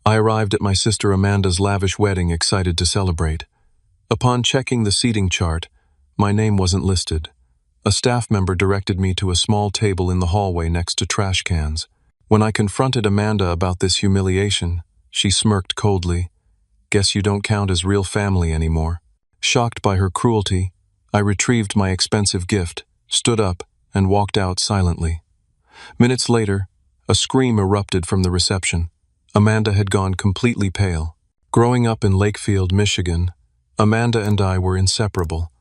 I arrived at my sister Amanda's lavish wedding excited to celebrate. Upon checking the seating chart, my name wasn't listed. A staff member directed me to a small table in the hallway next to trash cans. When I confronted Amanda about this humiliation, she smirked coldly. "Guess you don't count as real family anymore." Shocked by her cruelty, I retrieved my expensive gift, stood up, and walked out silently. Minutes later, a scream erupted from the reception. Amanda had gone completely pale. Growing up in Lakefield, Michigan, Amanda and I were inseparable.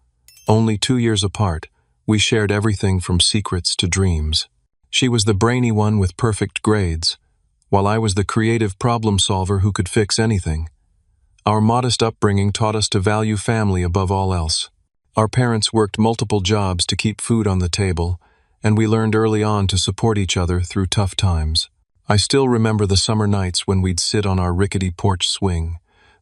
Only 2 years apart, we shared everything from secrets to dreams. She was the brainy one with perfect grades, while I was the creative problem solver who could fix anything. Our modest upbringing taught us to value family above all else. Our parents worked multiple jobs to keep food on the table, and we learned early on to support each other through tough times. I still remember the summer nights when we'd sit on our rickety porch swing,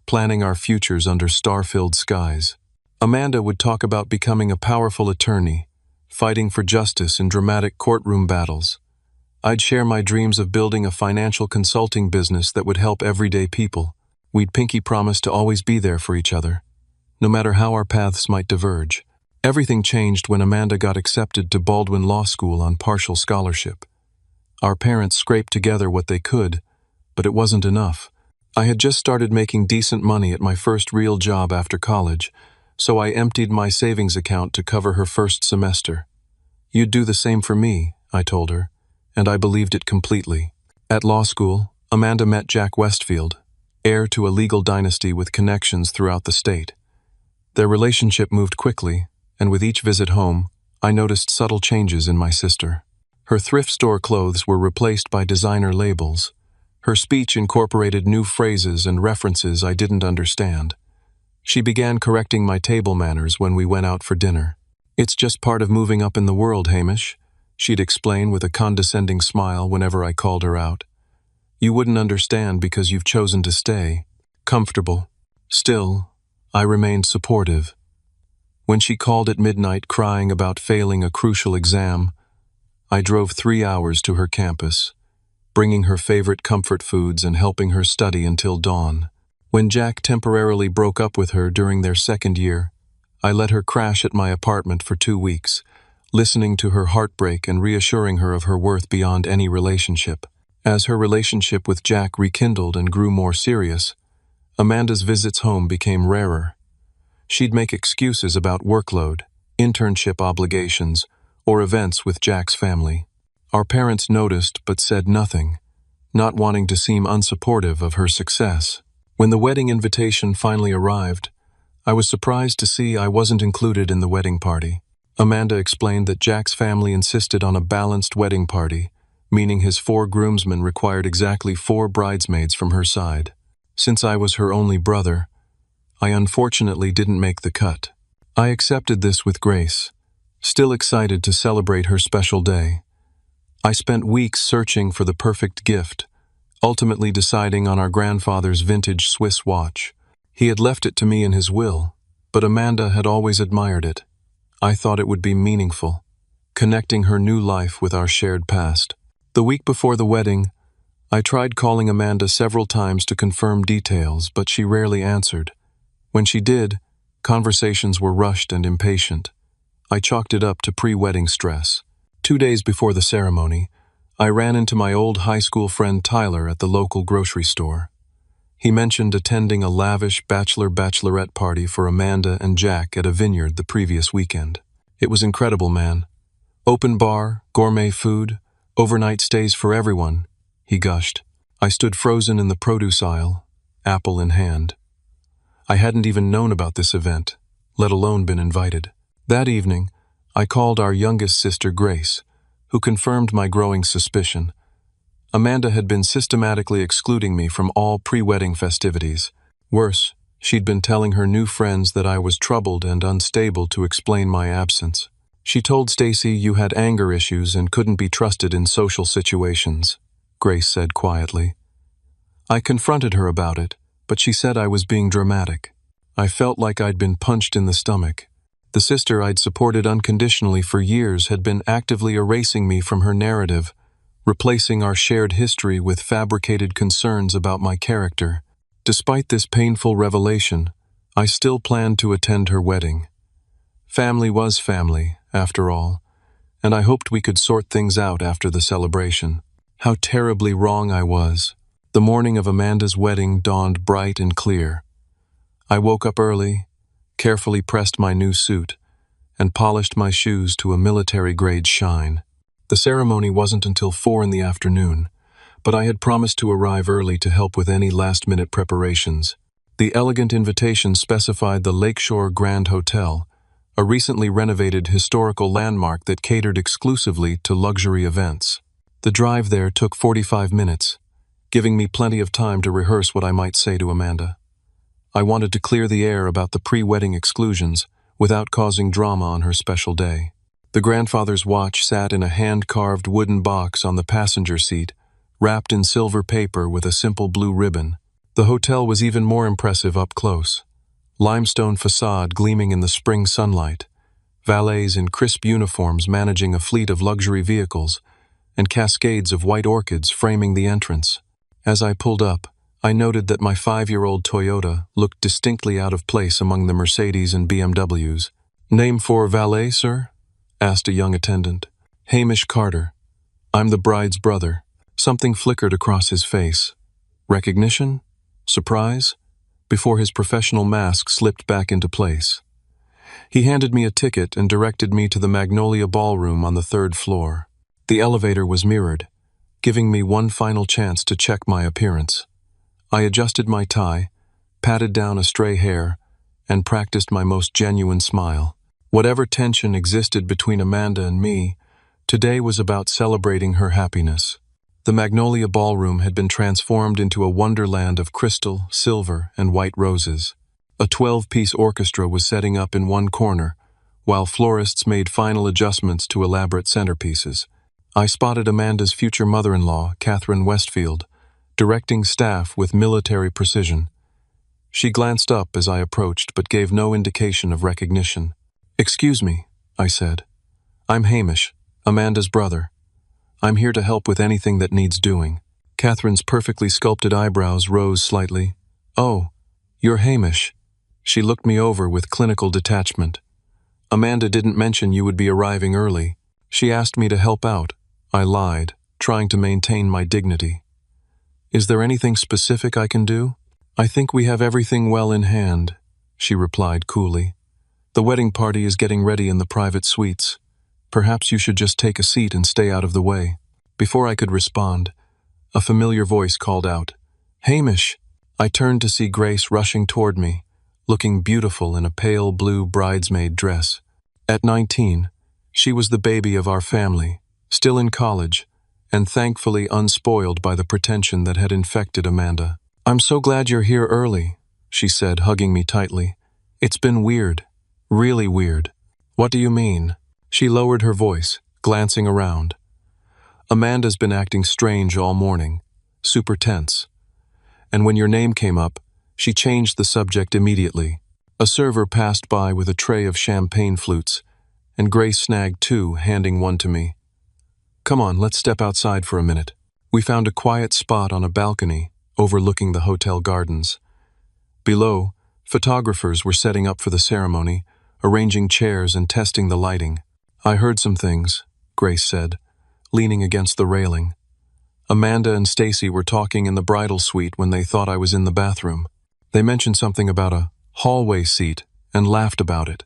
planning our futures under star-filled skies. Amanda would talk about becoming a powerful attorney, fighting for justice in dramatic courtroom battles. I'd share my dreams of building a financial consulting business that would help everyday people. We'd pinky promise to always be there for each other, no matter how our paths might diverge. Everything changed when Amanda got accepted to Baldwin Law School on partial scholarship. Our parents scraped together what they could, but it wasn't enough. I had just started making decent money at my first real job after college, so I emptied my savings account to cover her first semester. "You'd do the same for me," I told her, and I believed it completely. At law school, Amanda met Jack Westfield, heir to a legal dynasty with connections throughout the state. Their relationship moved quickly, and with each visit home, I noticed subtle changes in my sister. Her thrift store clothes were replaced by designer labels. Her speech incorporated new phrases and references I didn't understand. She began correcting my table manners when we went out for dinner. "It's just part of moving up in the world, Hamish," she'd explain with a condescending smile whenever I called her out. "You wouldn't understand because you've chosen to stay comfortable." Still, I remained supportive. When she called at midnight crying about failing a crucial exam, I drove 3 hours to her campus, bringing her favorite comfort foods and helping her study until dawn. When Jack temporarily broke up with her during their second year, I let her crash at my apartment for 2 weeks, listening to her heartbreak and reassuring her of her worth beyond any relationship. As her relationship with Jack rekindled and grew more serious, Amanda's visits home became rarer. She'd make excuses about workload, internship obligations, or events with Jack's family. Our parents noticed but said nothing, not wanting to seem unsupportive of her success. When the wedding invitation finally arrived, I was surprised to see I wasn't included in the wedding party. Amanda explained that Jack's family insisted on a balanced wedding party, meaning his 4 groomsmen required exactly 4 bridesmaids from her side. Since I was her only brother, I unfortunately didn't make the cut. I accepted this with grace, still excited to celebrate her special day. I spent weeks searching for the perfect gift, ultimately deciding on our grandfather's vintage Swiss watch. He had left it to me in his will, but Amanda had always admired it. I thought it would be meaningful, connecting her new life with our shared past. The week before the wedding, I tried calling Amanda several times to confirm details, but she rarely answered. When she did, conversations were rushed and impatient. I chalked it up to pre-wedding stress. 2 days before the ceremony, I ran into my old high school friend Tyler at the local grocery store. He mentioned attending a lavish bachelorette party for Amanda and Jack at a vineyard the previous weekend. "It was incredible, man. Open bar, gourmet food, overnight stays for everyone," he gushed. I stood frozen in the produce aisle, apple in hand. I hadn't even known about this event, let alone been invited. That evening, I called our youngest sister Grace, who confirmed my growing suspicion. Amanda had been systematically excluding me from all pre-wedding festivities. Worse, she'd been telling her new friends that I was troubled and unstable to explain my absence. "She told Stacy you had anger issues and couldn't be trusted in social situations," Grace said quietly. I confronted her about it, but she said I was being dramatic. I felt like I'd been punched in the stomach. The sister I'd supported unconditionally for years had been actively erasing me from her narrative, replacing our shared history with fabricated concerns about my character. Despite this painful revelation, I still planned to attend her wedding. Family was family, after all, and I hoped we could sort things out after the celebration. How terribly wrong I was. The morning of Amanda's wedding dawned bright and clear. I woke up early, carefully pressed my new suit, and polished my shoes to a military-grade shine. The ceremony wasn't until 4 in the afternoon, but I had promised to arrive early to help with any last-minute preparations. The elegant invitation specified the Lakeshore Grand Hotel, a recently renovated historical landmark that catered exclusively to luxury events. The drive there took 45 minutes, giving me plenty of time to rehearse what I might say to Amanda. I wanted to clear the air about the pre-wedding exclusions without causing drama on her special day. The grandfather's watch sat in a hand-carved wooden box on the passenger seat, wrapped in silver paper with a simple blue ribbon. The hotel was even more impressive up close. Limestone facade gleaming in the spring sunlight, valets in crisp uniforms managing a fleet of luxury vehicles, and cascades of white orchids framing the entrance. As I pulled up, I noted that my 5-year-old Toyota looked distinctly out of place among the Mercedes and BMWs. "Name for valet, sir?" asked a young attendant. "Hamish Carter. I'm the bride's brother." Something flickered across his face. Recognition? Surprise? Before his professional mask slipped back into place. He handed me a ticket and directed me to the Magnolia Ballroom on the 3rd floor. The elevator was mirrored, giving me one final chance to check my appearance. I adjusted my tie, patted down a stray hair, and practiced my most genuine smile. Whatever tension existed between Amanda and me, today was about celebrating her happiness. The Magnolia Ballroom had been transformed into a wonderland of crystal, silver, and white roses. A 12-piece orchestra was setting up in one corner, while florists made final adjustments to elaborate centerpieces. I spotted Amanda's future mother-in-law, Catherine Westfield, directing staff with military precision. She glanced up as I approached but gave no indication of recognition. "Excuse me," I said. "I'm Hamish, Amanda's brother. I'm here to help with anything that needs doing." Catherine's perfectly sculpted eyebrows rose slightly. "Oh, you're Hamish." She looked me over with clinical detachment. "Amanda didn't mention you would be arriving early. She asked me to help out." I lied, trying to maintain my dignity. "Is there anything specific I can do?" "I think we have everything well in hand," she replied coolly. "The wedding party is getting ready in the private suites. Perhaps you should just take a seat and stay out of the way." Before I could respond, a familiar voice called out, "Hamish!" I turned to see Grace rushing toward me, looking beautiful in a pale blue bridesmaid dress. At 19, she was the baby of our family, still in college, and thankfully unspoiled by the pretension that had infected Amanda. "I'm so glad you're here early," she said, hugging me tightly. "It's been weird, really weird." "What do you mean?" She lowered her voice, glancing around. "Amanda's been acting strange all morning, super tense. And when your name came up, she changed the subject immediately." A server passed by with a tray of champagne flutes, and Grace snagged 2, handing one to me. "Come on, let's step outside for a minute." We found a quiet spot on a balcony overlooking the hotel gardens. Below, photographers were setting up for the ceremony, arranging chairs and testing the lighting. "I heard some things," Grace said, leaning against the railing. "Amanda and Stacy were talking in the bridal suite when they thought I was in the bathroom. They mentioned something about a hallway seat and laughed about it.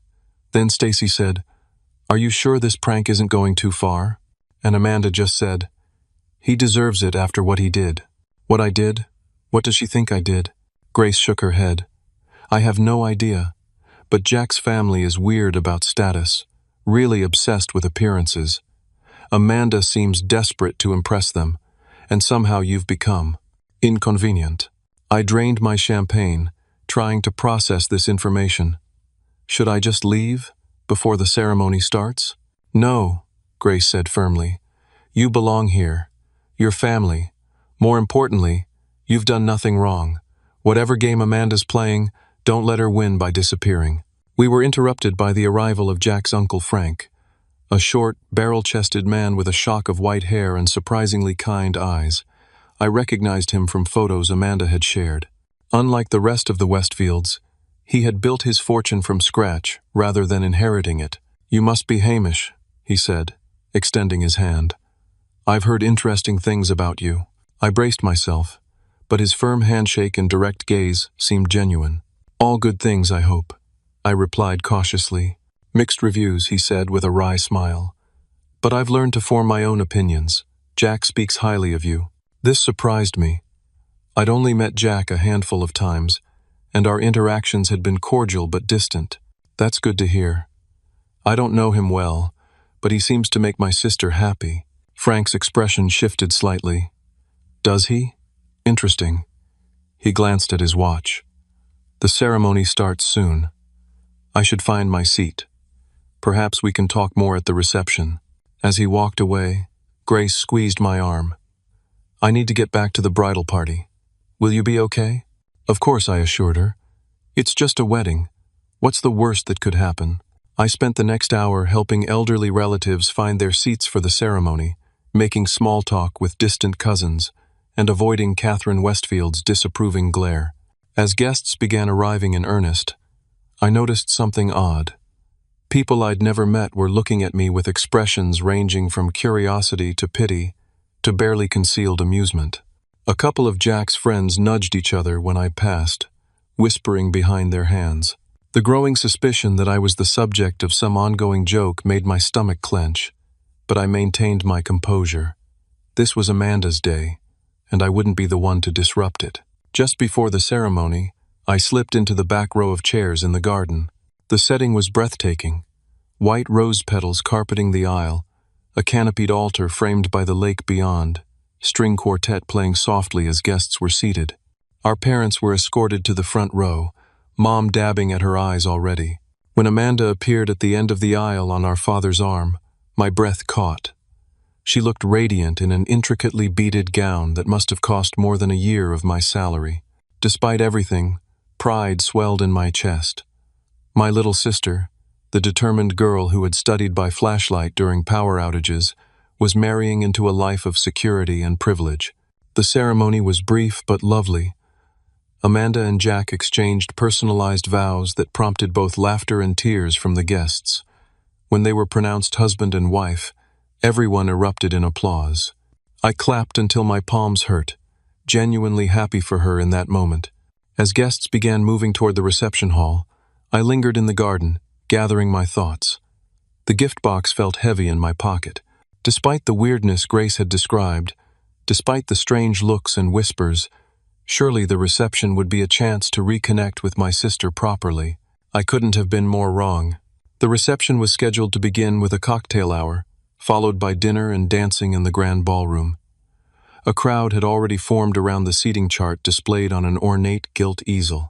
Then Stacy said, 'Are you sure this prank isn't going too far?' And Amanda just said, 'He deserves it after what he did.'" "What I did? What does she think I did?" Grace shook her head. "I have no idea, but Jack's family is weird about status, really obsessed with appearances. Amanda seems desperate to impress them, and somehow you've become inconvenient." I drained my champagne, trying to process this information. "Should I just leave before the ceremony starts?" "No," Grace said firmly. "You belong here. You're family. More importantly, you've done nothing wrong. Whatever game Amanda's playing, don't let her win by disappearing." We were interrupted by the arrival of Jack's Uncle Frank, a short, barrel-chested man with a shock of white hair and surprisingly kind eyes. I recognized him from photos Amanda had shared. Unlike the rest of the Westfields, he had built his fortune from scratch rather than inheriting it. "You must be Hamish," he said, extending his hand. "I've heard interesting things about you." I braced myself, but his firm handshake and direct gaze seemed genuine. "All good things, I hope," I replied cautiously. "Mixed reviews," he said with a wry smile. "But I've learned to form my own opinions. Jack speaks highly of you." This surprised me. I'd only met Jack a handful of times, and our interactions had been cordial but distant. "That's good to hear. I don't know him well, but he seems to make my sister happy." Frank's expression shifted slightly. "Does he? Interesting." He glanced at his watch. "The ceremony starts soon. I should find my seat. Perhaps we can talk more at the reception." As he walked away, Grace squeezed my arm. "I need to get back to the bridal party. Will you be okay?" "Of course," I assured her. "It's just a wedding. What's the worst that could happen?" I spent the next hour helping elderly relatives find their seats for the ceremony, making small talk with distant cousins, and avoiding Catherine Westfield's disapproving glare. As guests began arriving in earnest, I noticed something odd. People I'd never met were looking at me with expressions ranging from curiosity to pity to barely concealed amusement. A couple of Jack's friends nudged each other when I passed, whispering behind their hands. The growing suspicion that I was the subject of some ongoing joke made my stomach clench, but I maintained my composure. This was Amanda's day, and I wouldn't be the one to disrupt it. Just before the ceremony, I slipped into the back row of chairs in the garden. The setting was breathtaking. White rose petals carpeting the aisle, a canopied altar framed by the lake beyond, string quartet playing softly as guests were seated. Our parents were escorted to the front row, Mom dabbing at her eyes already. When Amanda appeared at the end of the aisle on our father's arm, my breath caught. She looked radiant in an intricately beaded gown that must have cost more than a year of my salary. Despite everything, pride swelled in my chest. My little sister, the determined girl who had studied by flashlight during power outages, was marrying into a life of security and privilege. The ceremony was brief but lovely. Amanda and Jack exchanged personalized vows that prompted both laughter and tears from the guests. When they were pronounced husband and wife, everyone erupted in applause. I clapped until my palms hurt, genuinely happy for her in that moment. As guests began moving toward the reception hall, I lingered in the garden, gathering my thoughts. The gift box felt heavy in my pocket. Despite the weirdness Grace had described, despite the strange looks and whispers, surely the reception would be a chance to reconnect with my sister properly. I couldn't have been more wrong. The reception was scheduled to begin with a cocktail hour, followed by dinner and dancing in the grand ballroom. A crowd had already formed around the seating chart displayed on an ornate gilt easel.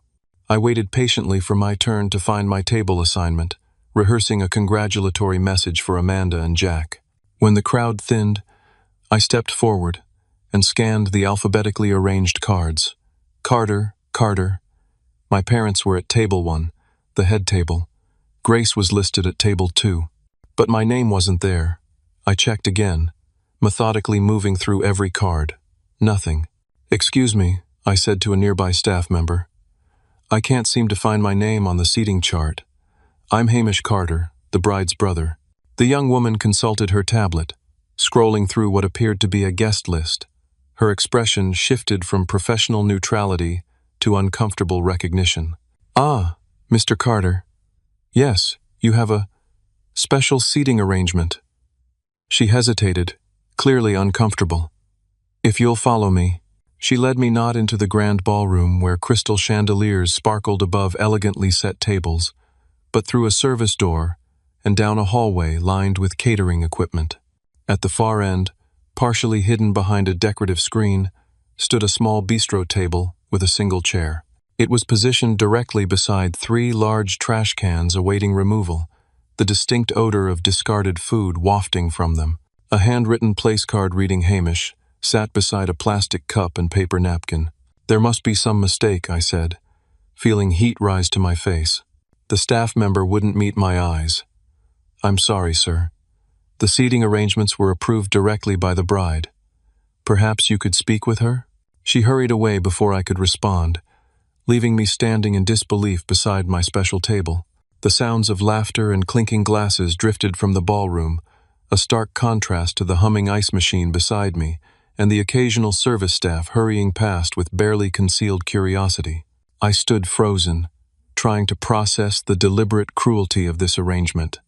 I waited patiently for my turn to find my table assignment, rehearsing a congratulatory message for Amanda and Jack. When the crowd thinned, I stepped forward and scanned the alphabetically arranged cards. Carter, Carter. My parents were at table 1, the head table. Grace was listed at table 2. But my name wasn't there. I checked again, methodically moving through every card. Nothing. "Excuse me," I said to a nearby staff member. "I can't seem to find my name on the seating chart. I'm Hamish Carter, the bride's brother." The young woman consulted her tablet, scrolling through what appeared to be a guest list. Her expression shifted from professional neutrality to uncomfortable recognition. "Ah, Mr. Carter. Yes, you have a special seating arrangement." She hesitated, clearly uncomfortable. "If you'll follow me." She led me not into the grand ballroom where crystal chandeliers sparkled above elegantly set tables, but through a service door and down a hallway lined with catering equipment. At the far end, partially hidden behind a decorative screen, stood a small bistro table with a single chair. It was positioned directly beside 3 large trash cans awaiting removal, the distinct odor of discarded food wafting from them. A handwritten place card reading Hamish sat beside a plastic cup and paper napkin. "There must be some mistake," I said, feeling heat rise to my face. The staff member wouldn't meet my eyes. "I'm sorry, sir. The seating arrangements were approved directly by the bride. Perhaps you could speak with her? She hurried away before I could respond, leaving me standing in disbelief beside my special table. The sounds of laughter and clinking glasses drifted from the ballroom, a stark contrast to the humming ice machine beside me and the occasional service staff hurrying past with barely concealed curiosity. I stood frozen, trying to process the deliberate cruelty of this arrangement.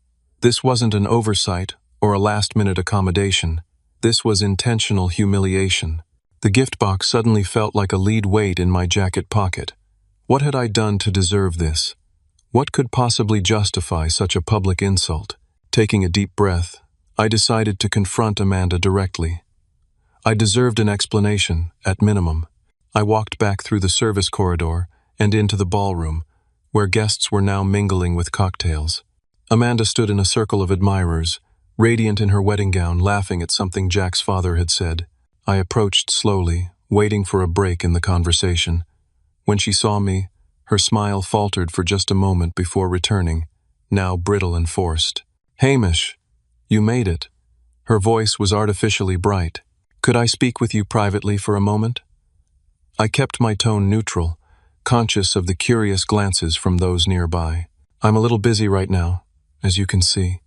This wasn't an oversight or a last-minute accommodation. This was intentional humiliation. The gift box suddenly felt like a lead weight in my jacket pocket. What had I done to deserve this? What could possibly justify such a public insult? Taking a deep breath, I decided to confront Amanda directly. I deserved an explanation, at minimum. I walked back through the service corridor and into the ballroom, where guests were now mingling with cocktails. Amanda stood in a circle of admirers, radiant in her wedding gown, laughing at something Jack's father had said. I approached slowly, waiting for a break in the conversation. When she saw me, her smile faltered for just a moment before returning, now brittle and forced. "Hamish, you made it." Her voice was artificially bright. "Could I speak with you privately for a moment?" I kept my tone neutral, conscious of the curious glances from those nearby. "I'm a little busy right now, as you can see."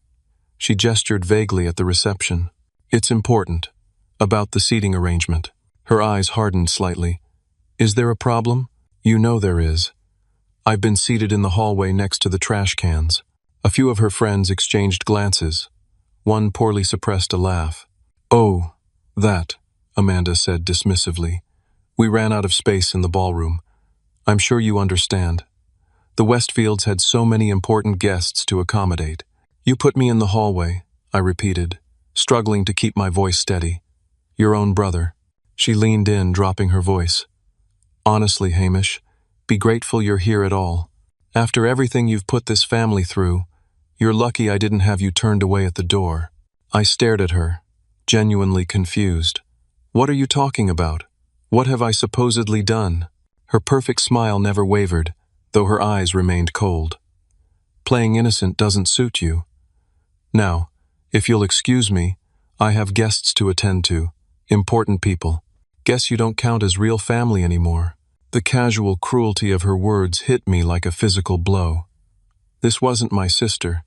She gestured vaguely at the reception. "It's important. About the seating arrangement." Her eyes hardened slightly. "Is there a problem?" "You know there is." I've been seated in the hallway next to the trash cans. A few of her friends exchanged glances. One poorly suppressed a laugh. "Oh, that," Amanda said dismissively. "We ran out of space in the ballroom. I'm sure you understand. The Westfields had so many important guests to accommodate." "You put me in the hallway," I repeated, struggling to keep my voice steady. "Your own brother." She leaned in, dropping her voice. "Honestly, Hamish, be grateful you're here at all. After everything you've put this family through, you're lucky I didn't have you turned away at the door." I stared at her, genuinely confused. "What are you talking about? What have I supposedly done?" Her perfect smile never wavered, though her eyes remained cold. "Playing innocent doesn't suit you. Now, if you'll excuse me, I have guests to attend to, important people. Guess you don't count as real family anymore." The casual cruelty of her words hit me like a physical blow. This wasn't my sister.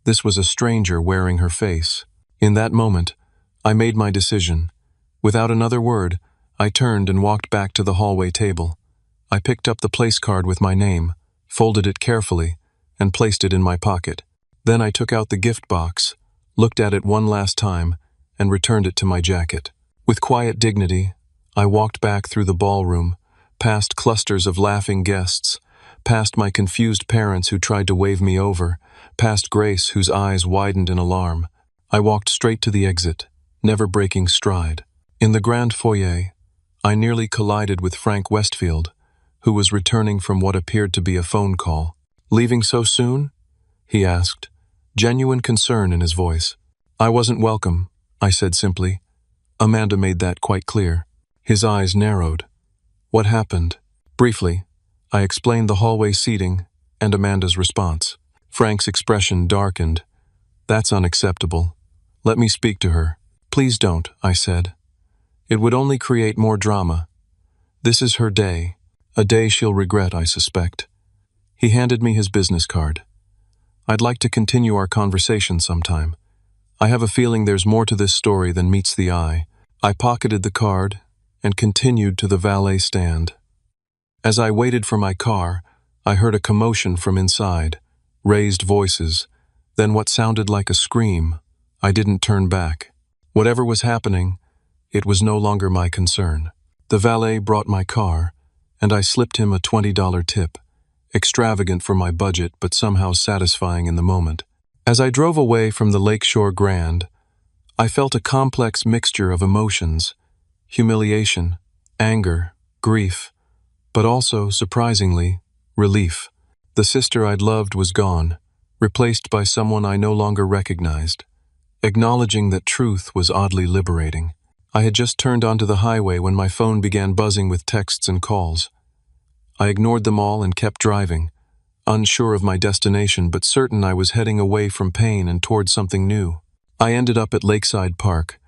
This was a stranger wearing her face. In that moment, I made my decision. Without another word, I turned and walked back to the hallway table. I picked up the place card with my name, folded it carefully, and placed it in my pocket. Then I took out the gift box, looked at it one last time, and returned it to my jacket. With quiet dignity, I walked back through the ballroom, past clusters of laughing guests, past my confused parents who tried to wave me over, past Grace whose eyes widened in alarm. I walked straight to the exit, never breaking stride. In the grand foyer, I nearly collided with Frank Westfield, who was returning from what appeared to be a phone call. "Leaving so soon?" he asked, genuine concern in his voice. "I wasn't welcome," I said simply. Amanda made that quite clear. His eyes narrowed. "What happened?" Briefly, I explained the hallway seating and Amanda's response. Frank's expression darkened. "That's unacceptable. Let me speak to her." "Please don't," I said. "It would only create more drama. This is her day, a day she'll regret, I suspect." He handed me his business card. "I'd like to continue our conversation sometime. I have a feeling there's more to this story than meets the eye." I pocketed the card and continued to the valet stand. As I waited for my car, I heard a commotion from inside, raised voices, then what sounded like a scream. I didn't turn back. Whatever was happening, it was no longer my concern. The valet brought my car, and I slipped him a $20 tip, extravagant for my budget but somehow satisfying in the moment. As I drove away from the Lakeshore Grand, I felt a complex mixture of emotions: humiliation, anger, grief, but also, surprisingly, relief. The sister I'd loved was gone, replaced by someone I no longer recognized. Acknowledging that truth was oddly liberating. I had just turned onto the highway when my phone began buzzing with texts and calls. I ignored them all and kept driving, unsure of my destination but certain I was heading away from pain and toward something new. I ended up at Lakeside Park,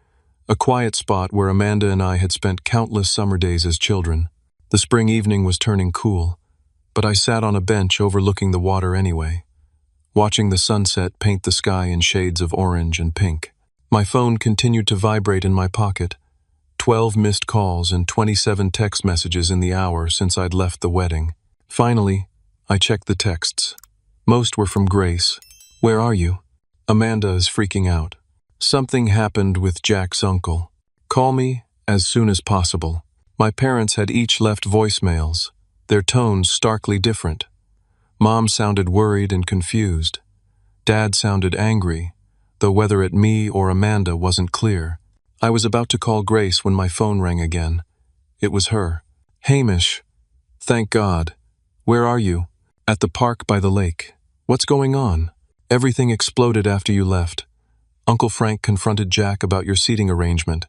a quiet spot where Amanda and I had spent countless summer days as children. The spring evening was turning cool, but I sat on a bench overlooking the water anyway, watching the sunset paint the sky in shades of orange and pink. My phone continued to vibrate in my pocket. 12 missed calls and 27 text messages in the hour since I'd left the wedding. Finally, I checked the texts. Most were from Grace. "Where are you?" "Amanda is freaking out. Something happened with Jack's uncle. Call me as soon as possible." My parents had each left voicemails, their tones starkly different. Mom sounded worried and confused. Dad sounded angry, though whether at me or Amanda wasn't clear. I was about to call Grace when my phone rang again. It was her. "Hamish. Thank God. Where are you?" "At the park by the lake. What's going on?" "Everything exploded after you left. Uncle Frank confronted Jack about your seating arrangement,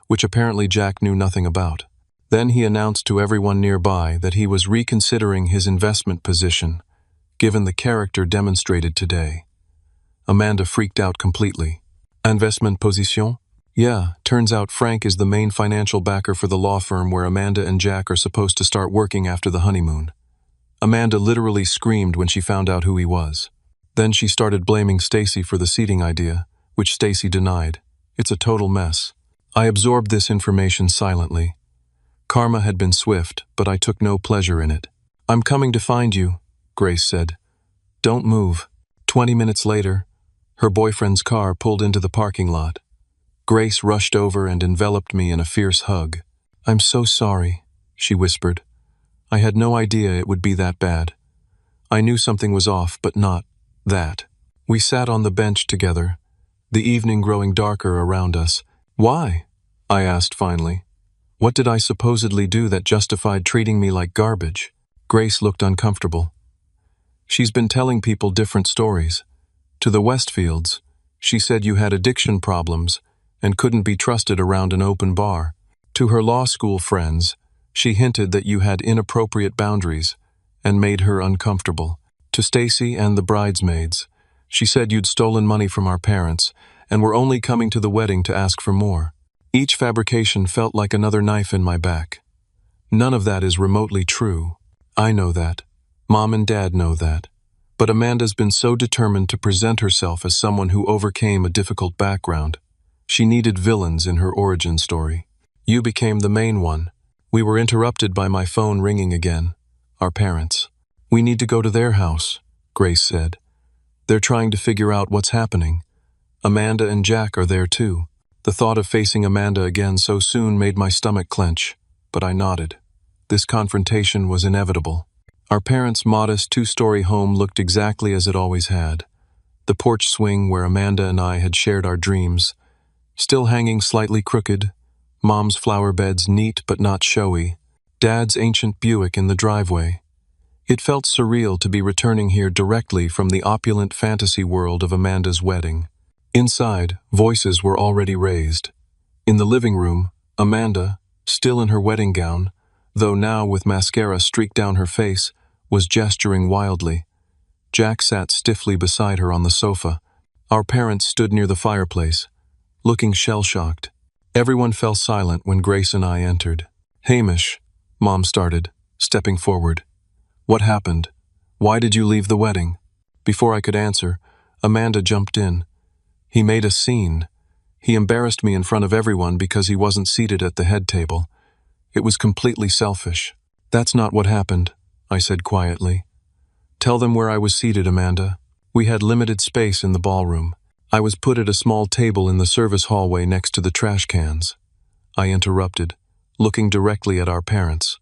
which apparently Jack knew nothing about. Then he announced to everyone nearby that he was reconsidering his investment position, given the character demonstrated today." Amanda freaked out completely. "Investment position?" "Yeah, turns out Frank is the main financial backer for the law firm where Amanda and Jack are supposed to start working after the honeymoon." Amanda literally screamed when she found out who he was. Then she started blaming Stacy for the seating idea, which Stacy denied. It's a total mess. I absorbed this information silently. Karma had been swift, but I took no pleasure in it. "I'm coming to find you," Grace said. "Don't move." 20 minutes later, her boyfriend's car pulled into the parking lot. Grace rushed over and enveloped me in a fierce hug. "I'm so sorry," she whispered. "I had no idea it would be that bad. I knew something was off, but not that." We sat on the bench together, the evening growing darker around us. "Why?" I asked finally. "What did I supposedly do that justified treating me like garbage?" Grace looked uncomfortable. "She's been telling people different stories. To the Westfields, she said you had addiction problems and couldn't be trusted around an open bar. To her law school friends, she hinted that you had inappropriate boundaries and made her uncomfortable. To Stacy and the bridesmaids, she said you'd stolen money from our parents and were only coming to the wedding to ask for more. Each fabrication felt like another knife in my back. None of that is remotely true. I know that. Mom and Dad know that. But Amanda's been so determined to present herself as someone who overcame a difficult background. She needed villains in her origin story. You became the main one. We were interrupted by my phone ringing again. Our parents. "We need to go to their house," Grace said. "They're trying to figure out what's happening. Amanda and Jack are there too." The thought of facing Amanda again so soon made my stomach clench, but I nodded. This confrontation was inevitable. Our parents' modest two-story home looked exactly as it always had. The porch swing where Amanda and I had shared our dreams, still hanging slightly crooked, Mom's flower beds neat but not showy, Dad's ancient Buick in the driveway. It felt surreal to be returning here directly from the opulent fantasy world of Amanda's wedding. Inside, voices were already raised. In the living room, Amanda, still in her wedding gown, though now with mascara streaked down her face, was gesturing wildly. Jack sat stiffly beside her on the sofa. Our parents stood near the fireplace, looking shell-shocked. Everyone fell silent when Grace and I entered. "Hamish," Mom started, stepping forward. "What happened? Why did you leave the wedding?" Before I could answer, Amanda jumped in. "He made a scene. He embarrassed me in front of everyone because he wasn't seated at the head table. It was completely selfish." "That's not what happened," I said quietly. "Tell them where I was seated, Amanda." We had limited space in the ballroom. I was put at a small table in the service hallway next to the trash cans. I interrupted, looking directly at our parents.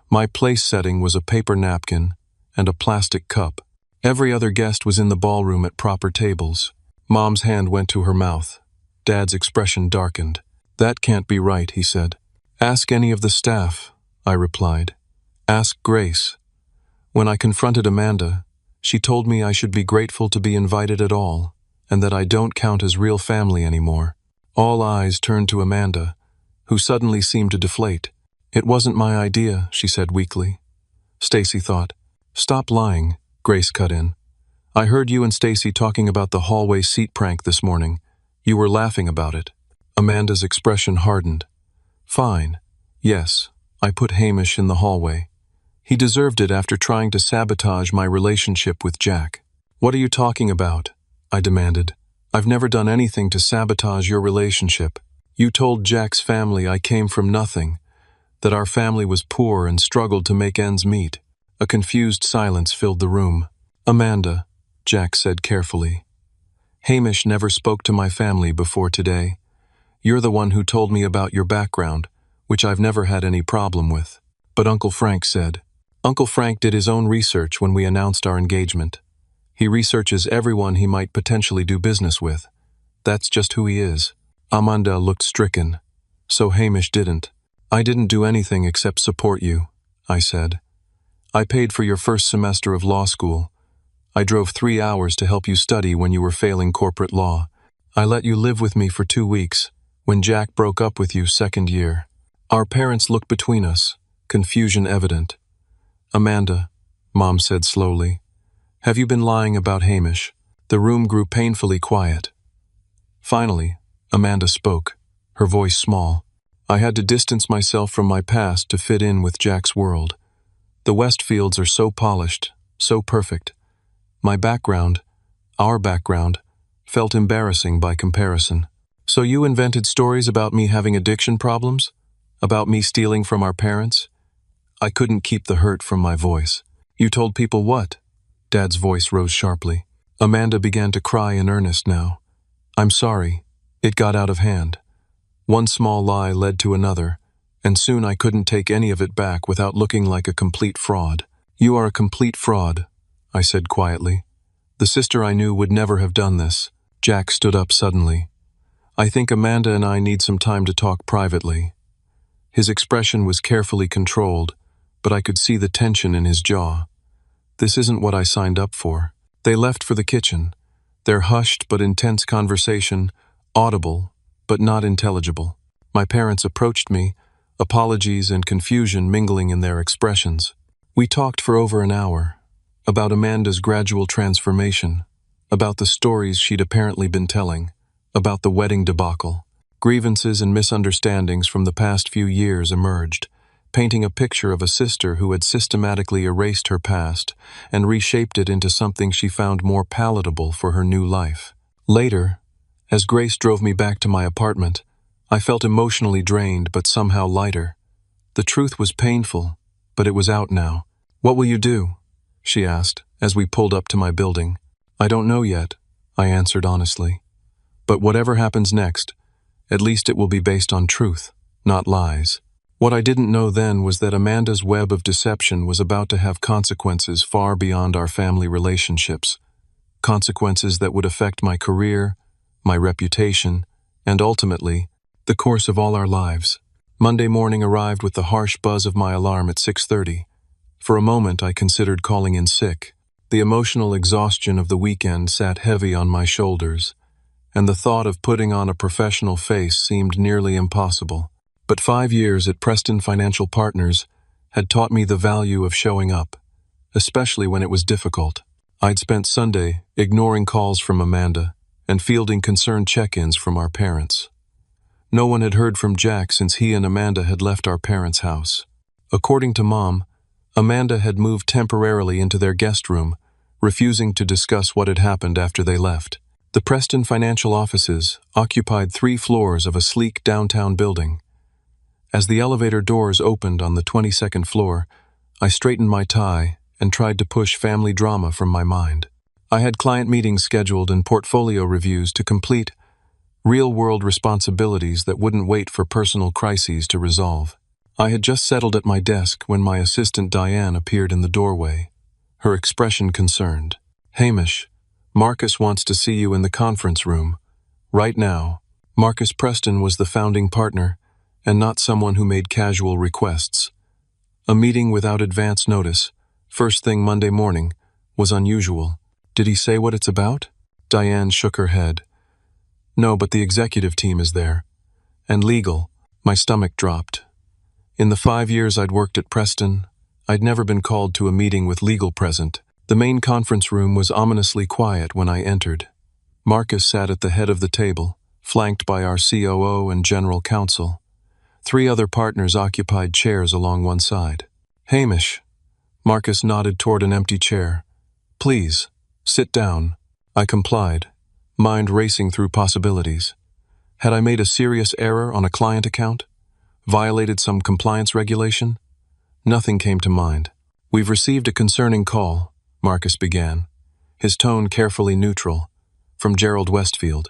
My place setting was a paper napkin and a plastic cup. Every other guest was in the ballroom at proper tables. Mom's hand went to her mouth. Dad's expression darkened. "That can't be right," he said. "Ask any of the staff," I replied. "Ask Grace." When I confronted Amanda, she told me I should be grateful to be invited at all, and that I don't count as real family anymore. All eyes turned to Amanda, who suddenly seemed to deflate. "It wasn't my idea," she said weakly. Stacy thought. "Stop lying," Grace cut in. "I heard you and Stacy talking about the hallway seat prank this morning. You were laughing about it. Amanda's expression hardened. Fine. Yes, I put Hamish in the hallway. He deserved it after trying to sabotage my relationship with Jack. What are you talking about? I demanded. I've never done anything to sabotage your relationship. You told Jack's family I came from nothing, that our family was poor and struggled to make ends meet. A confused silence filled the room. Amanda, Jack said carefully. Hamish never spoke to my family before today. You're the one who told me about your background, which I've never had any problem with. But Uncle Frank said. Uncle Frank did his own research when we announced our engagement. He researches everyone he might potentially do business with. That's just who he is. Amanda looked stricken. So Hamish didn't. I didn't do anything except support you, I said. I paid for your first semester of law school. I drove 3 hours to help you study when you were failing corporate law. I let you live with me for 2 weeks, when Jack broke up with you second year. Our parents looked between us, confusion evident. Amanda, Mom said slowly, have you been lying about Hamish? The room grew painfully quiet. Finally, Amanda spoke, her voice small. I had to distance myself from my past to fit in with Jack's world. The Westfields are so polished, so perfect. My background, our background, felt embarrassing by comparison. So you invented stories about me having addiction problems? About me stealing from our parents? I couldn't keep the hurt from my voice. You told people what? Dad's voice rose sharply. Amanda began to cry in earnest now. I'm sorry. It got out of hand. One small lie led to another, and soon I couldn't take any of it back without looking like a complete fraud. You are a complete fraud, I said quietly. The sister I knew would never have done this. Jack stood up suddenly. I think Amanda and I need some time to talk privately. His expression was carefully controlled, but I could see the tension in his jaw. This isn't what I signed up for. They left for the kitchen, their hushed but intense conversation audible but not intelligible. My parents approached me, apologies and confusion mingling in their expressions. We talked for over an hour, about Amanda's gradual transformation, about the stories she'd apparently been telling, about the wedding debacle. Grievances and misunderstandings from the past few years emerged, painting a picture of a sister who had systematically erased her past and reshaped it into something she found more palatable for her new life. Later, as Grace drove me back to my apartment, I felt emotionally drained but somehow lighter. The truth was painful, but it was out now. What will you do? She asked, as we pulled up to my building. I don't know yet, I answered honestly. But whatever happens next, at least it will be based on truth, not lies. What I didn't know then was that Amanda's web of deception was about to have consequences far beyond our family relationships. Consequences that would affect my career, my reputation, and ultimately, the course of all our lives. Monday morning arrived with the harsh buzz of my alarm at 6:30. For a moment, I considered calling in sick. The emotional exhaustion of the weekend sat heavy on my shoulders, and the thought of putting on a professional face seemed nearly impossible. But 5 years at Preston Financial Partners had taught me the value of showing up, especially when it was difficult. I'd spent Sunday ignoring calls from Amanda and fielding concerned check-ins from our parents. No one had heard from Jack since he and Amanda had left our parents' house. According to Mom, Amanda had moved temporarily into their guest room, refusing to discuss what had happened after they left. The Preston Financial offices occupied 3 floors of a sleek downtown building. As the elevator doors opened on the 22nd floor, I straightened my tie and tried to push family drama from my mind. I had client meetings scheduled and portfolio reviews to complete, real-world responsibilities that wouldn't wait for personal crises to resolve. I had just settled at my desk when my assistant Diane appeared in the doorway, her expression concerned. Hamish, Marcus wants to see you in the conference room. Right now. Marcus Preston was the founding partner, and not someone who made casual requests. A meeting without advance notice, first thing Monday morning, was unusual. Did he say what it's about? Diane shook her head. No, but the executive team is there. And legal. My stomach dropped. In the 5 years I'd worked at Preston, I'd never been called to a meeting with legal present. The main conference room was ominously quiet when I entered. Marcus sat at the head of the table, flanked by our COO and general counsel. 3 other partners occupied chairs along one side. "Hamish," Marcus nodded toward an empty chair. "Please, sit down." I complied, mind racing through possibilities. Had I made a serious error on a client account? Violated some compliance regulation? Nothing came to mind. "We've received a concerning call," Marcus began, his tone carefully neutral, from Gerald Westfield.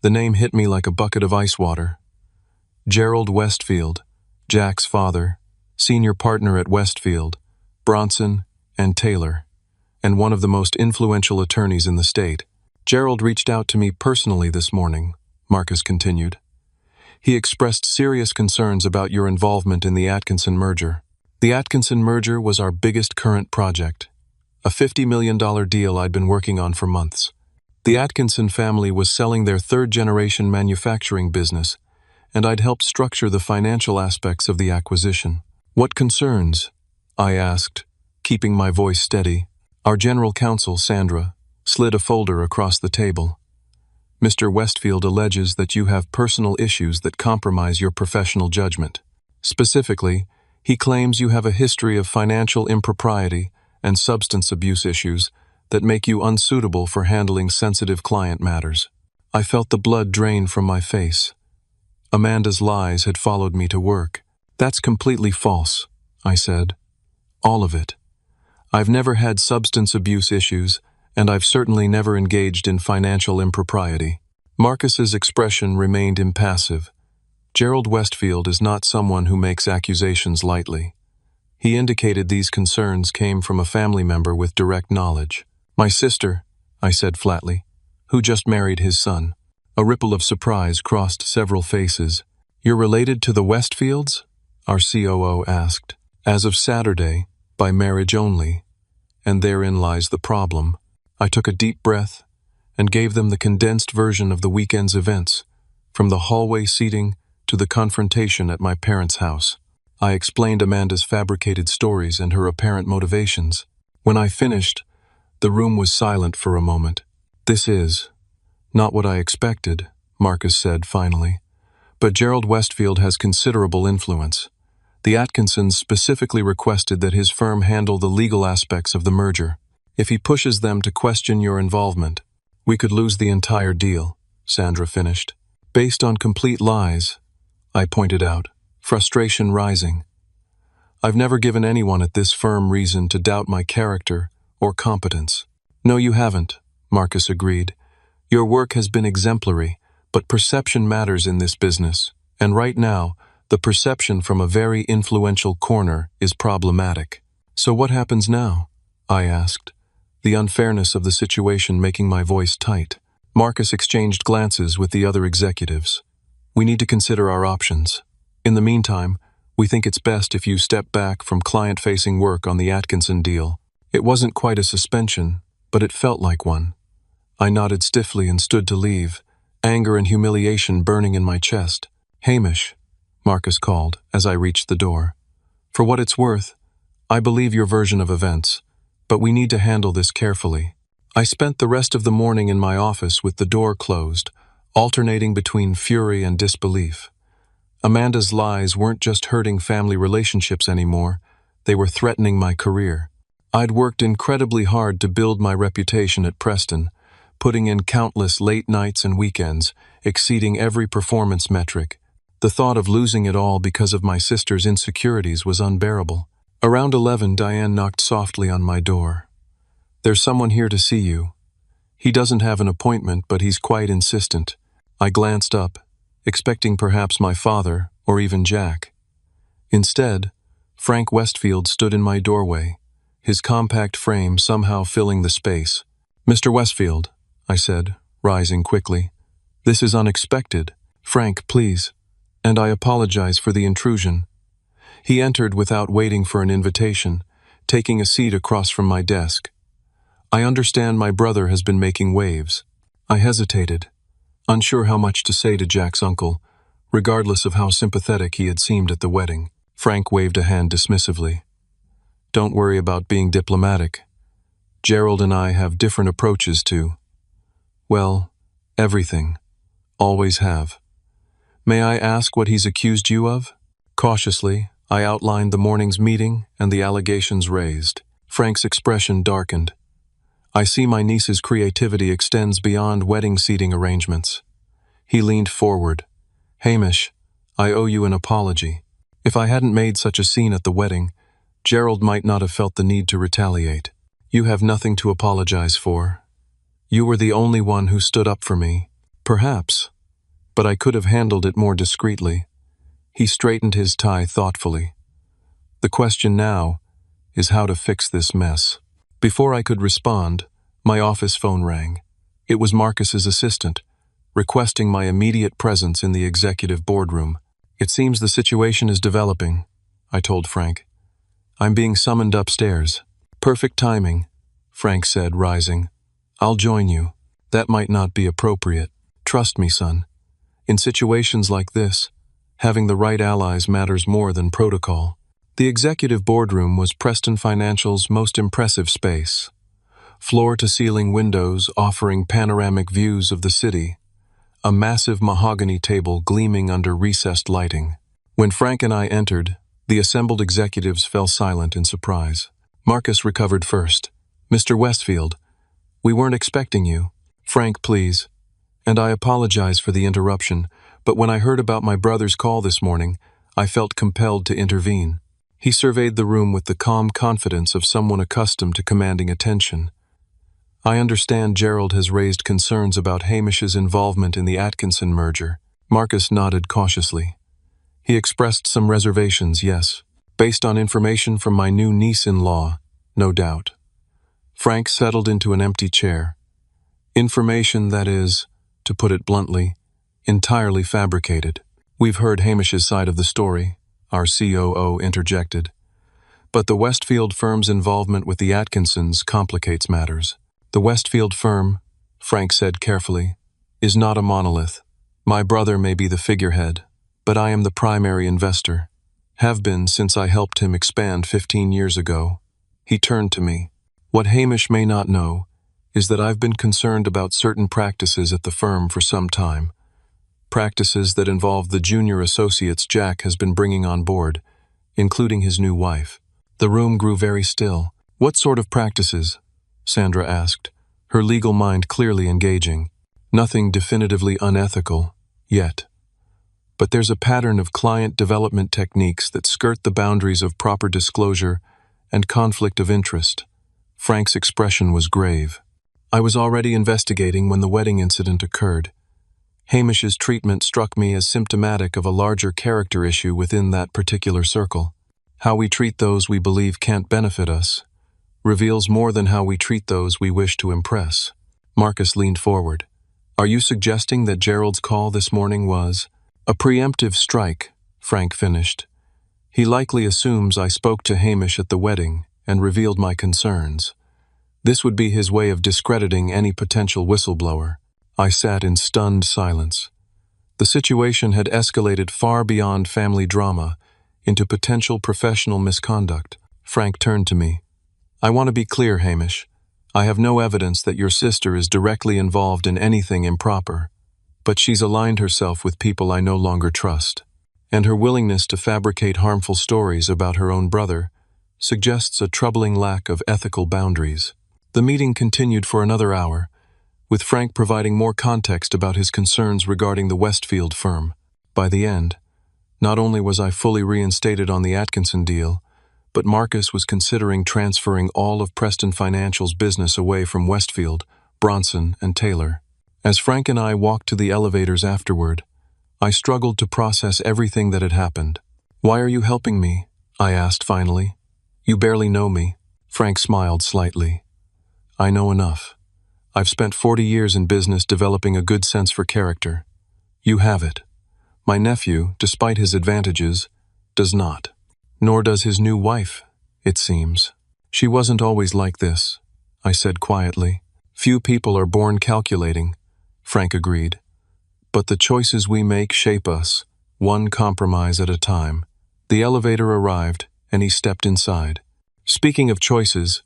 The name hit me like a bucket of ice water. Gerald Westfield, Jack's father, senior partner at Westfield, Bronson, and Taylor, and one of the most influential attorneys in the state. "Gerald reached out to me personally this morning," Marcus continued. "He expressed serious concerns about your involvement in the Atkinson merger. The Atkinson merger was our biggest current project, a $50 million deal I'd been working on for months. The Atkinson family was selling their third-generation manufacturing business, and I'd helped structure the financial aspects of the acquisition." "What concerns?" I asked, keeping my voice steady. Our general counsel, Sandra, slid a folder across the table. "Mr. Westfield alleges that you have personal issues that compromise your professional judgment. Specifically, he claims you have a history of financial impropriety and substance abuse issues that make you unsuitable for handling sensitive client matters." I felt the blood drain from my face. Amanda's lies had followed me to work. "That's completely false," I said. "All of it. I've never had substance abuse issues, and I've certainly never engaged in financial impropriety." Marcus's expression remained impassive. Gerald Westfield is not someone who makes accusations lightly. He indicated these concerns came from a family member with direct knowledge. "My sister," I said flatly, "who just married his son." A ripple of surprise crossed several faces. "You're related to the Westfields?" our COO asked. "As of Saturday, by marriage only. And therein lies the problem." I took a deep breath and gave them the condensed version of the weekend's events, from the hallway seating to the confrontation at my parents' house. I explained Amanda's fabricated stories and her apparent motivations. When I finished, the room was silent for a moment. "This is not what I expected," Marcus said finally. "But Gerald Westfield has considerable influence. The Atkinsons specifically requested that his firm handle the legal aspects of the merger. If he pushes them to question your involvement, we could lose the entire deal," Sandra finished. "Based on complete lies," I pointed out, frustration rising. "I've never given anyone at this firm reason to doubt my character or competence." "No, you haven't," Marcus agreed. "Your work has been exemplary, but perception matters in this business, and right now, the perception from a very influential corner is problematic." "So what happens now?" I asked, the unfairness of the situation making my voice tight. Marcus exchanged glances with the other executives. "We need to consider our options. In the meantime, we think it's best if you step back from client-facing work on the Atkinson deal." It wasn't quite a suspension, but it felt like one. I nodded stiffly and stood to leave, anger and humiliation burning in my chest. "Hamish," Marcus called as I reached the door. "For what it's worth, I believe your version of events, but we need to handle this carefully." I spent the rest of the morning in my office with the door closed, alternating between fury and disbelief. Amanda's lies weren't just hurting family relationships anymore, they were threatening my career. I'd worked incredibly hard to build my reputation at Preston, putting in countless late nights and weekends, exceeding every performance metric. The thought of losing it all because of my sister's insecurities was unbearable. Around 11, Diane knocked softly on my door. "There's someone here to see you. He doesn't have an appointment, but he's quite insistent." I glanced up, expecting perhaps my father or even Jack. Instead, Frank Westfield stood in my doorway, his compact frame somehow filling the space. "Mr. Westfield," I said, rising quickly. "This is unexpected. Frank, please. And I apologize for the intrusion." He entered without waiting for an invitation, taking a seat across from my desk. "I understand my brother has been making waves." I hesitated, unsure how much to say to Jack's uncle, regardless of how sympathetic he had seemed at the wedding. Frank waved a hand dismissively. "Don't worry about being diplomatic. Gerald and I have different approaches to, well, everything. Always have. May I ask what he's accused you of? Cautiously, I outlined the morning's meeting and the allegations raised. Frank's expression darkened. I see my niece's creativity extends beyond wedding seating arrangements. He leaned forward. Hamish, I owe you an apology. If I hadn't made such a scene at the wedding, Gerald might not have felt the need to retaliate. You have nothing to apologize for. You were the only one who stood up for me. Perhaps, but I could have handled it more discreetly. He straightened his tie thoughtfully. The question now is how to fix this mess. Before I could respond, my office phone rang. It was Marcus's assistant, requesting my immediate presence in the executive boardroom. It seems the situation is developing, I told Frank. I'm being summoned upstairs. Perfect timing, Frank said, rising. I'll join you. That might not be appropriate. Trust me, son. In situations like this, having the right allies matters more than protocol. The executive boardroom was Preston Financial's most impressive space. Floor-to-ceiling windows offering panoramic views of the city. A massive mahogany table gleaming under recessed lighting. When Frank and I entered, the assembled executives fell silent in surprise. Marcus recovered first. Mr. Westfield, we weren't expecting you. Frank, please. And I apologize for the interruption, but when I heard about my brother's call this morning, I felt compelled to intervene. He surveyed the room with the calm confidence of someone accustomed to commanding attention. I understand Gerald has raised concerns about Hamish's involvement in the Atkinson merger. Marcus nodded cautiously. He expressed some reservations, yes, based on information from my new niece-in-law, no doubt. Frank settled into an empty chair. Information that is, to put it bluntly, entirely fabricated. We've heard Hamish's side of the story, our COO interjected. But the Westfield firm's involvement with the Atkinsons complicates matters. The Westfield firm, Frank said carefully, is not a monolith. My brother may be the figurehead, but I am the primary investor. Have been since I helped him expand 15 years ago. He turned to me. What Hamish may not know is that I've been concerned about certain practices at the firm for some time. Practices that involve the junior associates Jack has been bringing on board, including his new wife. The room grew very still. What sort of practices? Sandra asked, her legal mind clearly engaging. Nothing definitively unethical, yet. But there's a pattern of client development techniques that skirt the boundaries of proper disclosure and conflict of interest. Frank's expression was grave. I was already investigating when the wedding incident occurred. Hamish's treatment struck me as symptomatic of a larger character issue within that particular circle. How we treat those we believe can't benefit us reveals more than how we treat those we wish to impress. Marcus leaned forward. Are you suggesting that Gerald's call this morning was a preemptive strike? Frank finished. He likely assumes I spoke to Hamish at the wedding and revealed my concerns. This would be his way of discrediting any potential whistleblower. I sat in stunned silence. The situation had escalated far beyond family drama into potential professional misconduct. Frank turned to me. I want to be clear, Hamish. I have no evidence that your sister is directly involved in anything improper, but she's aligned herself with people I no longer trust, and her willingness to fabricate harmful stories about her own brother suggests a troubling lack of ethical boundaries. The meeting continued for another hour, with Frank providing more context about his concerns regarding the Westfield firm. By the end, not only was I fully reinstated on the Atkinson deal, but Marcus was considering transferring all of Preston Financial's business away from Westfield, Bronson, and Taylor. As Frank and I walked to the elevators afterward, I struggled to process everything that had happened. Why are you helping me? I asked finally. You barely know me. Frank smiled slightly. I know enough. I've spent 40 years in business developing a good sense for character. You have it. My nephew, despite his advantages, does not. Nor does his new wife, it seems. She wasn't always like this, I said quietly. Few people are born calculating, Frank agreed. But the choices we make shape us, one compromise at a time. The elevator arrived, and he stepped inside. Speaking of choices,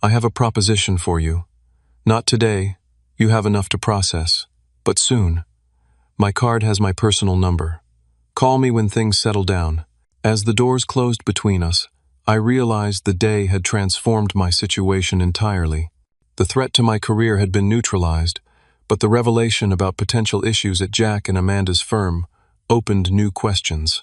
I have a proposition for you. Not today, you have enough to process, but soon. My card has my personal number. Call me when things settle down." As the doors closed between us, I realized the day had transformed my situation entirely. The threat to my career had been neutralized, but the revelation about potential issues at Jack and Amanda's firm opened new questions.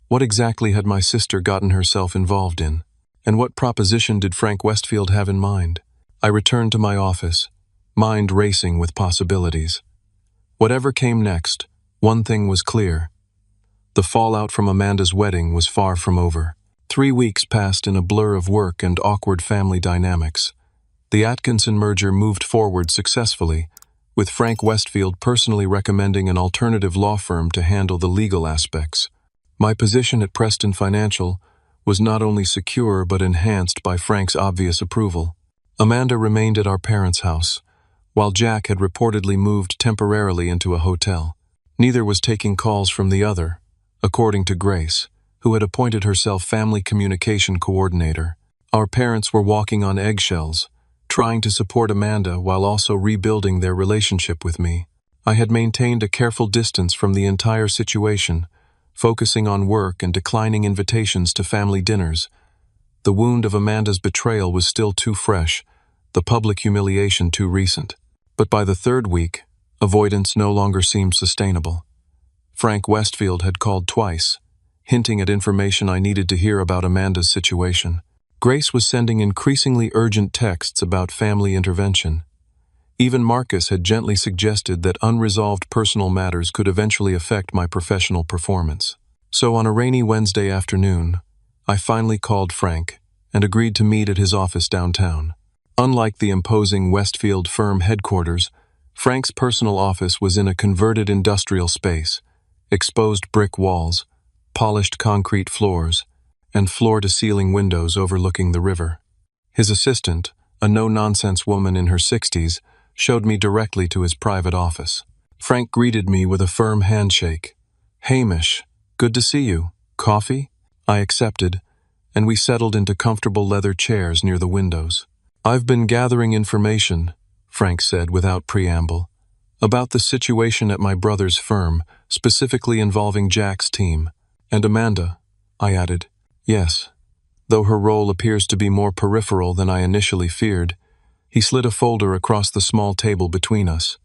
What exactly had my sister gotten herself involved in? And what proposition did Frank Westfield have in mind? I returned to my office, mind racing with possibilities. Whatever came next, one thing was clear. The fallout from Amanda's wedding was far from over. 3 weeks passed in a blur of work and awkward family dynamics. The Atkinson merger moved forward successfully, with Frank Westfield personally recommending an alternative law firm to handle the legal aspects. My position at Preston Financial was not only secure but enhanced by Frank's obvious approval. Amanda remained at our parents' house, while Jack had reportedly moved temporarily into a hotel. Neither was taking calls from the other, according to Grace, who had appointed herself family communication coordinator. Our parents were walking on eggshells, trying to support Amanda while also rebuilding their relationship with me. I had maintained a careful distance from the entire situation, focusing on work and declining invitations to family dinners. The wound of Amanda's betrayal was still too fresh, the public humiliation too recent. But by the 3rd week, avoidance no longer seemed sustainable. Frank Westfield had called twice, hinting at information I needed to hear about Amanda's situation. Grace was sending increasingly urgent texts about family intervention. Even Marcus had gently suggested that unresolved personal matters could eventually affect my professional performance. So on a rainy Wednesday afternoon, I finally called Frank and agreed to meet at his office downtown. Unlike the imposing Westfield firm headquarters, Frank's personal office was in a converted industrial space, exposed brick walls, polished concrete floors, and floor-to-ceiling windows overlooking the river. His assistant, a no-nonsense woman in her 60s, showed me directly to his private office. Frank greeted me with a firm handshake. "Hamish, good to see you. Coffee?" I accepted, and we settled into comfortable leather chairs near the windows. "I've been gathering information," Frank said without preamble, "about the situation at my brother's firm, specifically involving Jack's team. And Amanda," I added. "Yes, though her role appears to be more peripheral than I initially feared." He slid a folder across the small table between us.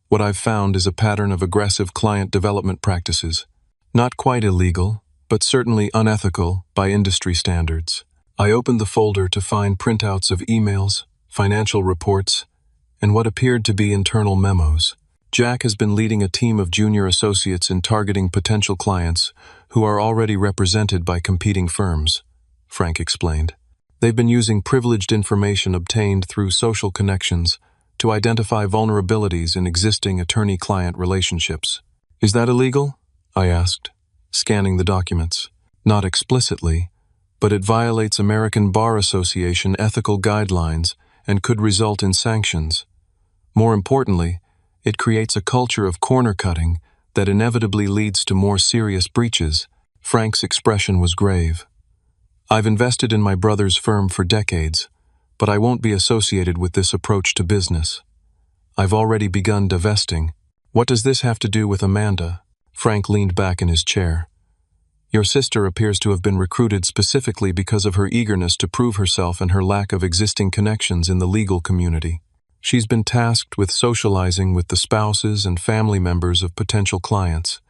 "What I've found is a pattern of aggressive client development practices. Not quite illegal, but certainly unethical by industry standards." I opened the folder to find printouts of emails, financial reports, and what appeared to be internal memos. "Jack has been leading a team of junior associates in targeting potential clients who are already represented by competing firms," Frank explained. "They've been using privileged information obtained through social connections to identify vulnerabilities in existing attorney-client relationships." "Is that illegal?" I asked, scanning the documents. "Not explicitly, but it violates American Bar Association ethical guidelines and could result in sanctions. More importantly, it creates a culture of corner-cutting that inevitably leads to more serious breaches." Frank's expression was grave. "I've invested in my brother's firm for decades, but I won't be associated with this approach to business. I've already begun divesting." "What does this have to do with Amanda?" Frank leaned back in his chair. "Your sister appears to have been recruited specifically because of her eagerness to prove herself and her lack of existing connections in the legal community. She's been tasked with socializing with the spouses and family members of potential clients,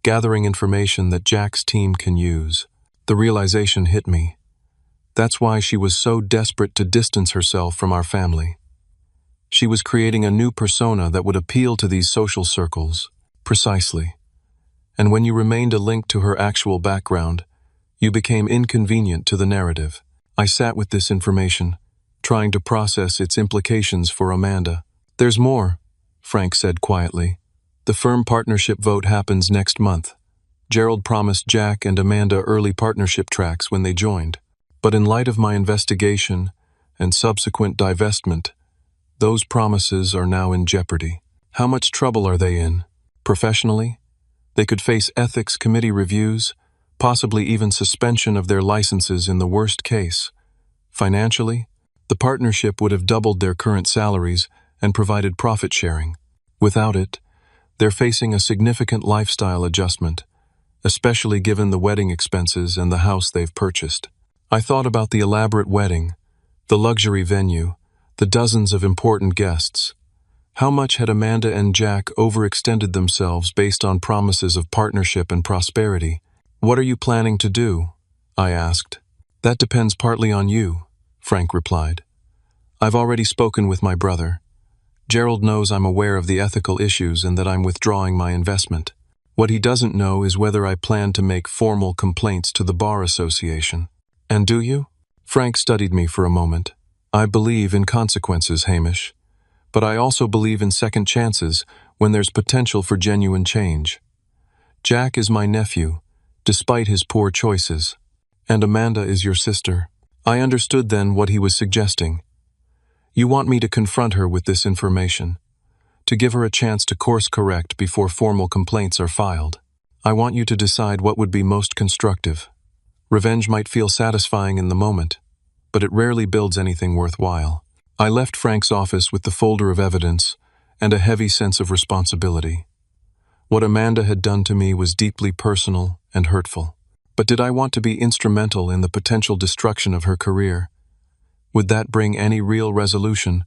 gathering information that Jack's team can use." The realization hit me. That's why she was so desperate to distance herself from our family. She was creating a new persona that would appeal to these social circles. Precisely. And when you remained a link to her actual background, you became inconvenient to the narrative. I sat with this information, trying to process its implications for Amanda. "There's more," Frank said quietly. "The firm partnership vote happens next month. Gerald promised Jack and Amanda early partnership tracks when they joined. But in light of my investigation and subsequent divestment, those promises are now in jeopardy. How much trouble are they in? Professionally, they could face ethics committee reviews, possibly even suspension of their licenses in the worst case. Financially, the partnership would have doubled their current salaries and provided profit sharing. Without it, They're facing a significant lifestyle adjustment, especially given the wedding expenses and the house they've purchased. I thought about the elaborate wedding, the luxury venue, the dozens of important guests. How much had Amanda and Jack overextended themselves based on promises of partnership and prosperity? "What are you planning to do?" I asked. "That depends partly on you," Frank replied. "I've already spoken with my brother. Gerald knows I'm aware of the ethical issues and that I'm withdrawing my investment. What he doesn't know is whether I plan to make formal complaints to the Bar Association." "And do you?" Frank studied me for a moment. "I believe in consequences, Hamish. But I also believe in second chances when there's potential for genuine change. Jack is my nephew, despite his poor choices, and Amanda is your sister." I understood then what he was suggesting. "You want me to confront her with this information, to give her a chance to course correct before formal complaints are filed. I want you to decide what would be most constructive. Revenge might feel satisfying in the moment, but it rarely builds anything worthwhile." I left Frank's office with the folder of evidence and a heavy sense of responsibility. What Amanda had done to me was deeply personal and hurtful. But did I want to be instrumental in the potential destruction of her career? Would that bring any real resolution,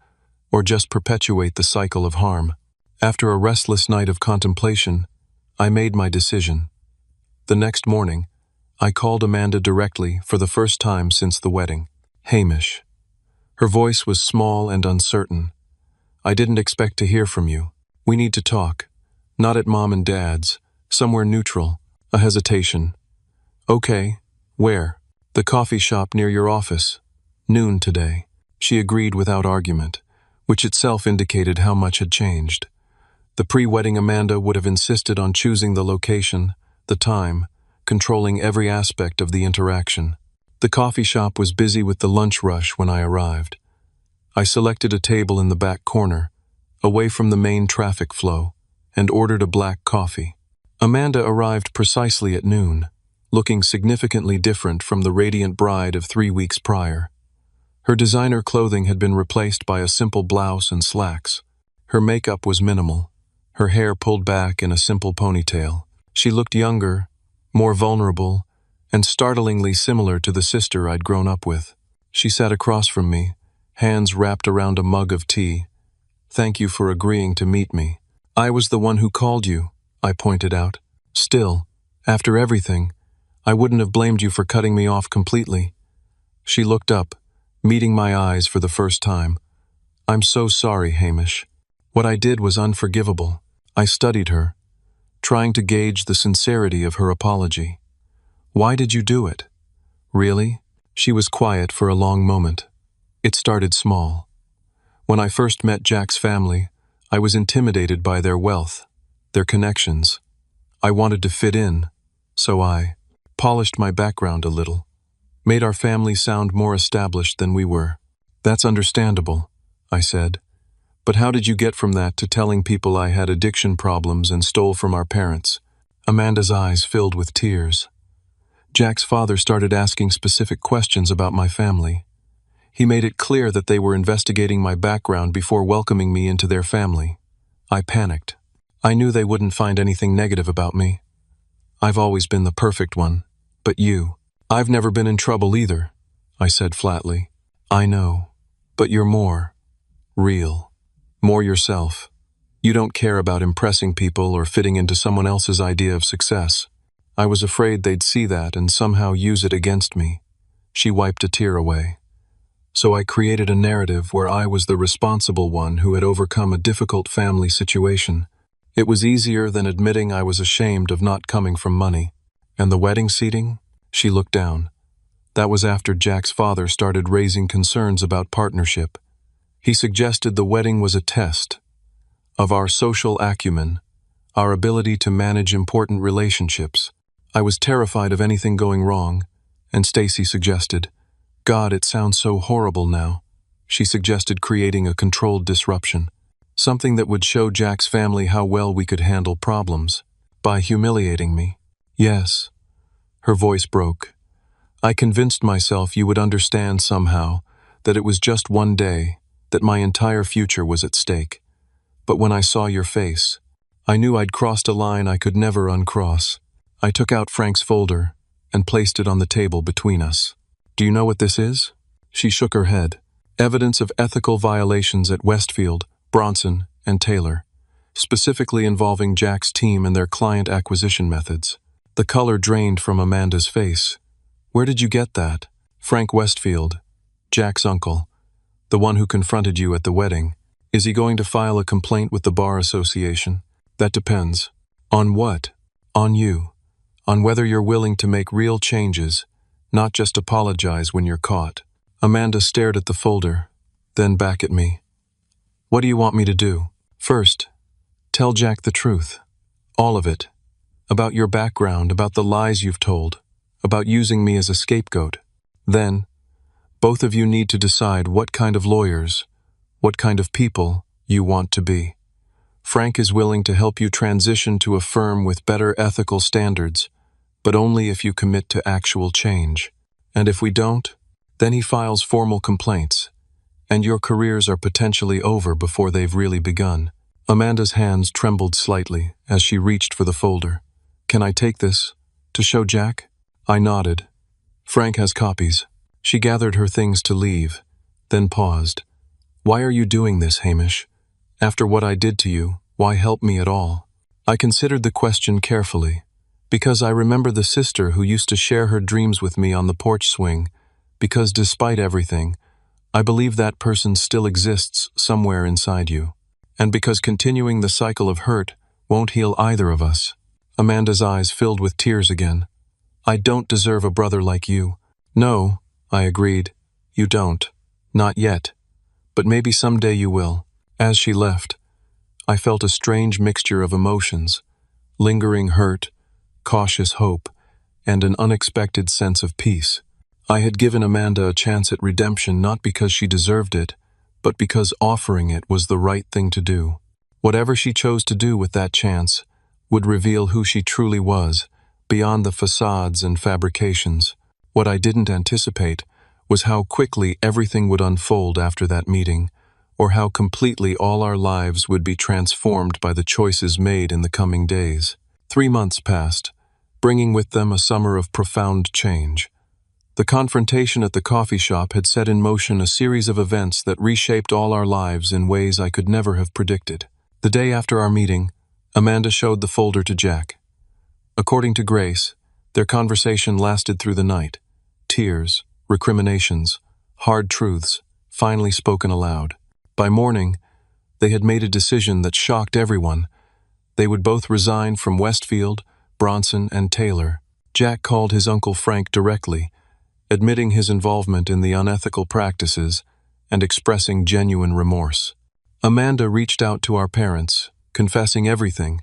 or just perpetuate the cycle of harm? After a restless night of contemplation, I made my decision. The next morning, I called Amanda directly for the first time since the wedding. "Hamish." Her voice was small and uncertain. "I didn't expect to hear from you. We need to talk. Not at Mom and Dad's, somewhere neutral." A hesitation. "Okay, where?" "The coffee shop near your office. Noon today." She agreed without argument, which itself indicated how much had changed. The pre-wedding Amanda would have insisted on choosing the location, the time, controlling every aspect of the interaction. The coffee shop was busy with the lunch rush when I arrived. I selected a table in the back corner, away from the main traffic flow, and ordered a black coffee. Amanda arrived precisely at noon, looking significantly different from the radiant bride of 3 weeks prior. Her designer clothing had been replaced by a simple blouse and slacks. Her makeup was minimal, her hair pulled back in a simple ponytail. She looked younger, more vulnerable, and startlingly similar to the sister I'd grown up with. She sat across from me, hands wrapped around a mug of tea. "Thank you for agreeing to meet me." "I was the one who called you," I pointed out. "Still, after everything, I wouldn't have blamed you for cutting me off completely." She looked up, meeting my eyes for the first time. "I'm so sorry, Hamish. What I did was unforgivable." I studied her, trying to gauge the sincerity of her apology. "Why did you do it?" "Really?" She was quiet for a long moment. "It started small. When I first met Jack's family, I was intimidated by their wealth, their connections. I wanted to fit in, so I polished my background a little, made our family sound more established than we were." "That's understandable," I said. "But how did you get from that to telling people I had addiction problems and stole from our parents?" Amanda's eyes filled with tears. "Jack's father started asking specific questions about my family. He made it clear that they were investigating my background before welcoming me into their family. I panicked. I knew they wouldn't find anything negative about me. I've always been the perfect one. But you." "I've never been in trouble either," I said flatly. "I know. But you're more real. More yourself. You don't care about impressing people or fitting into someone else's idea of success. I was afraid they'd see that and somehow use it against me." She wiped a tear away. "So I created a narrative where I was the responsible one who had overcome a difficult family situation. It was easier than admitting I was ashamed of not coming from money. And the wedding seating?" She looked down. "That was after Jack's father started raising concerns about partnership. He suggested the wedding was a test of our social acumen, our ability to manage important relationships. I was terrified of anything going wrong, and Stacy suggested, God, it sounds so horrible now. She suggested creating a controlled disruption, something that would show Jack's family how well we could handle problems, by humiliating me. Yes." Her voice broke. "I convinced myself you would understand somehow that it was just one day, that my entire future was at stake. But when I saw your face, I knew I'd crossed a line I could never uncross. I took out Frank's folder and placed it on the table between us. "Do you know what this is?" She shook her head. "Evidence of ethical violations at Westfield, Bronson, and Taylor, specifically involving Jack's team and their client acquisition methods." The color drained from Amanda's face. "Where did you get that?" "Frank Westfield, Jack's uncle, the one who confronted you at the wedding. Is he going to file a complaint with the Bar Association?" "That depends." "On what?" "On you. On whether you're willing to make real changes, not just apologize when you're caught." Amanda stared at the folder, then back at me. "What do you want me to do?" "First, tell Jack the truth. All of it. About your background, about the lies you've told, about using me as a scapegoat. Then, both of you need to decide what kind of lawyers, what kind of people you want to be. Frank is willing to help you transition to a firm with better ethical standards, but only if you commit to actual change. And if we don't, then he files formal complaints, and your careers are potentially over before they've really begun." Amanda's hands trembled slightly as she reached for the folder. "Can I take this to show Jack?" I nodded. "Frank has copies." She gathered her things to leave, then paused. "Why are you doing this, Hamish? After what I did to you, why help me at all?" I considered the question carefully, because I remember the sister who used to share her dreams with me on the porch swing, because despite everything, I believe that person still exists somewhere inside you, and because continuing the cycle of hurt won't heal either of us. Amanda's eyes filled with tears again. "I don't deserve a brother like you." "No," I agreed, "you don't. Not yet. But maybe someday you will." As she left, I felt a strange mixture of emotions, lingering hurt, cautious hope, and an unexpected sense of peace. I had given Amanda a chance at redemption not because she deserved it, but because offering it was the right thing to do. Whatever she chose to do with that chance would reveal who she truly was, beyond the facades and fabrications. What I didn't anticipate was how quickly everything would unfold after that meeting, or how completely all our lives would be transformed by the choices made in the coming days. 3 months passed, bringing with them a summer of profound change. The confrontation at the coffee shop had set in motion a series of events that reshaped all our lives in ways I could never have predicted. The day after our meeting, Amanda showed the folder to Jack. According to Grace, their conversation lasted through the night. Tears, recriminations, hard truths, finally spoken aloud. By morning, they had made a decision that shocked everyone. They would both resign from Westfield, Bronson, and Taylor. Jack called his Uncle Frank directly, admitting his involvement in the unethical practices and expressing genuine remorse. Amanda reached out to our parents, confessing everything,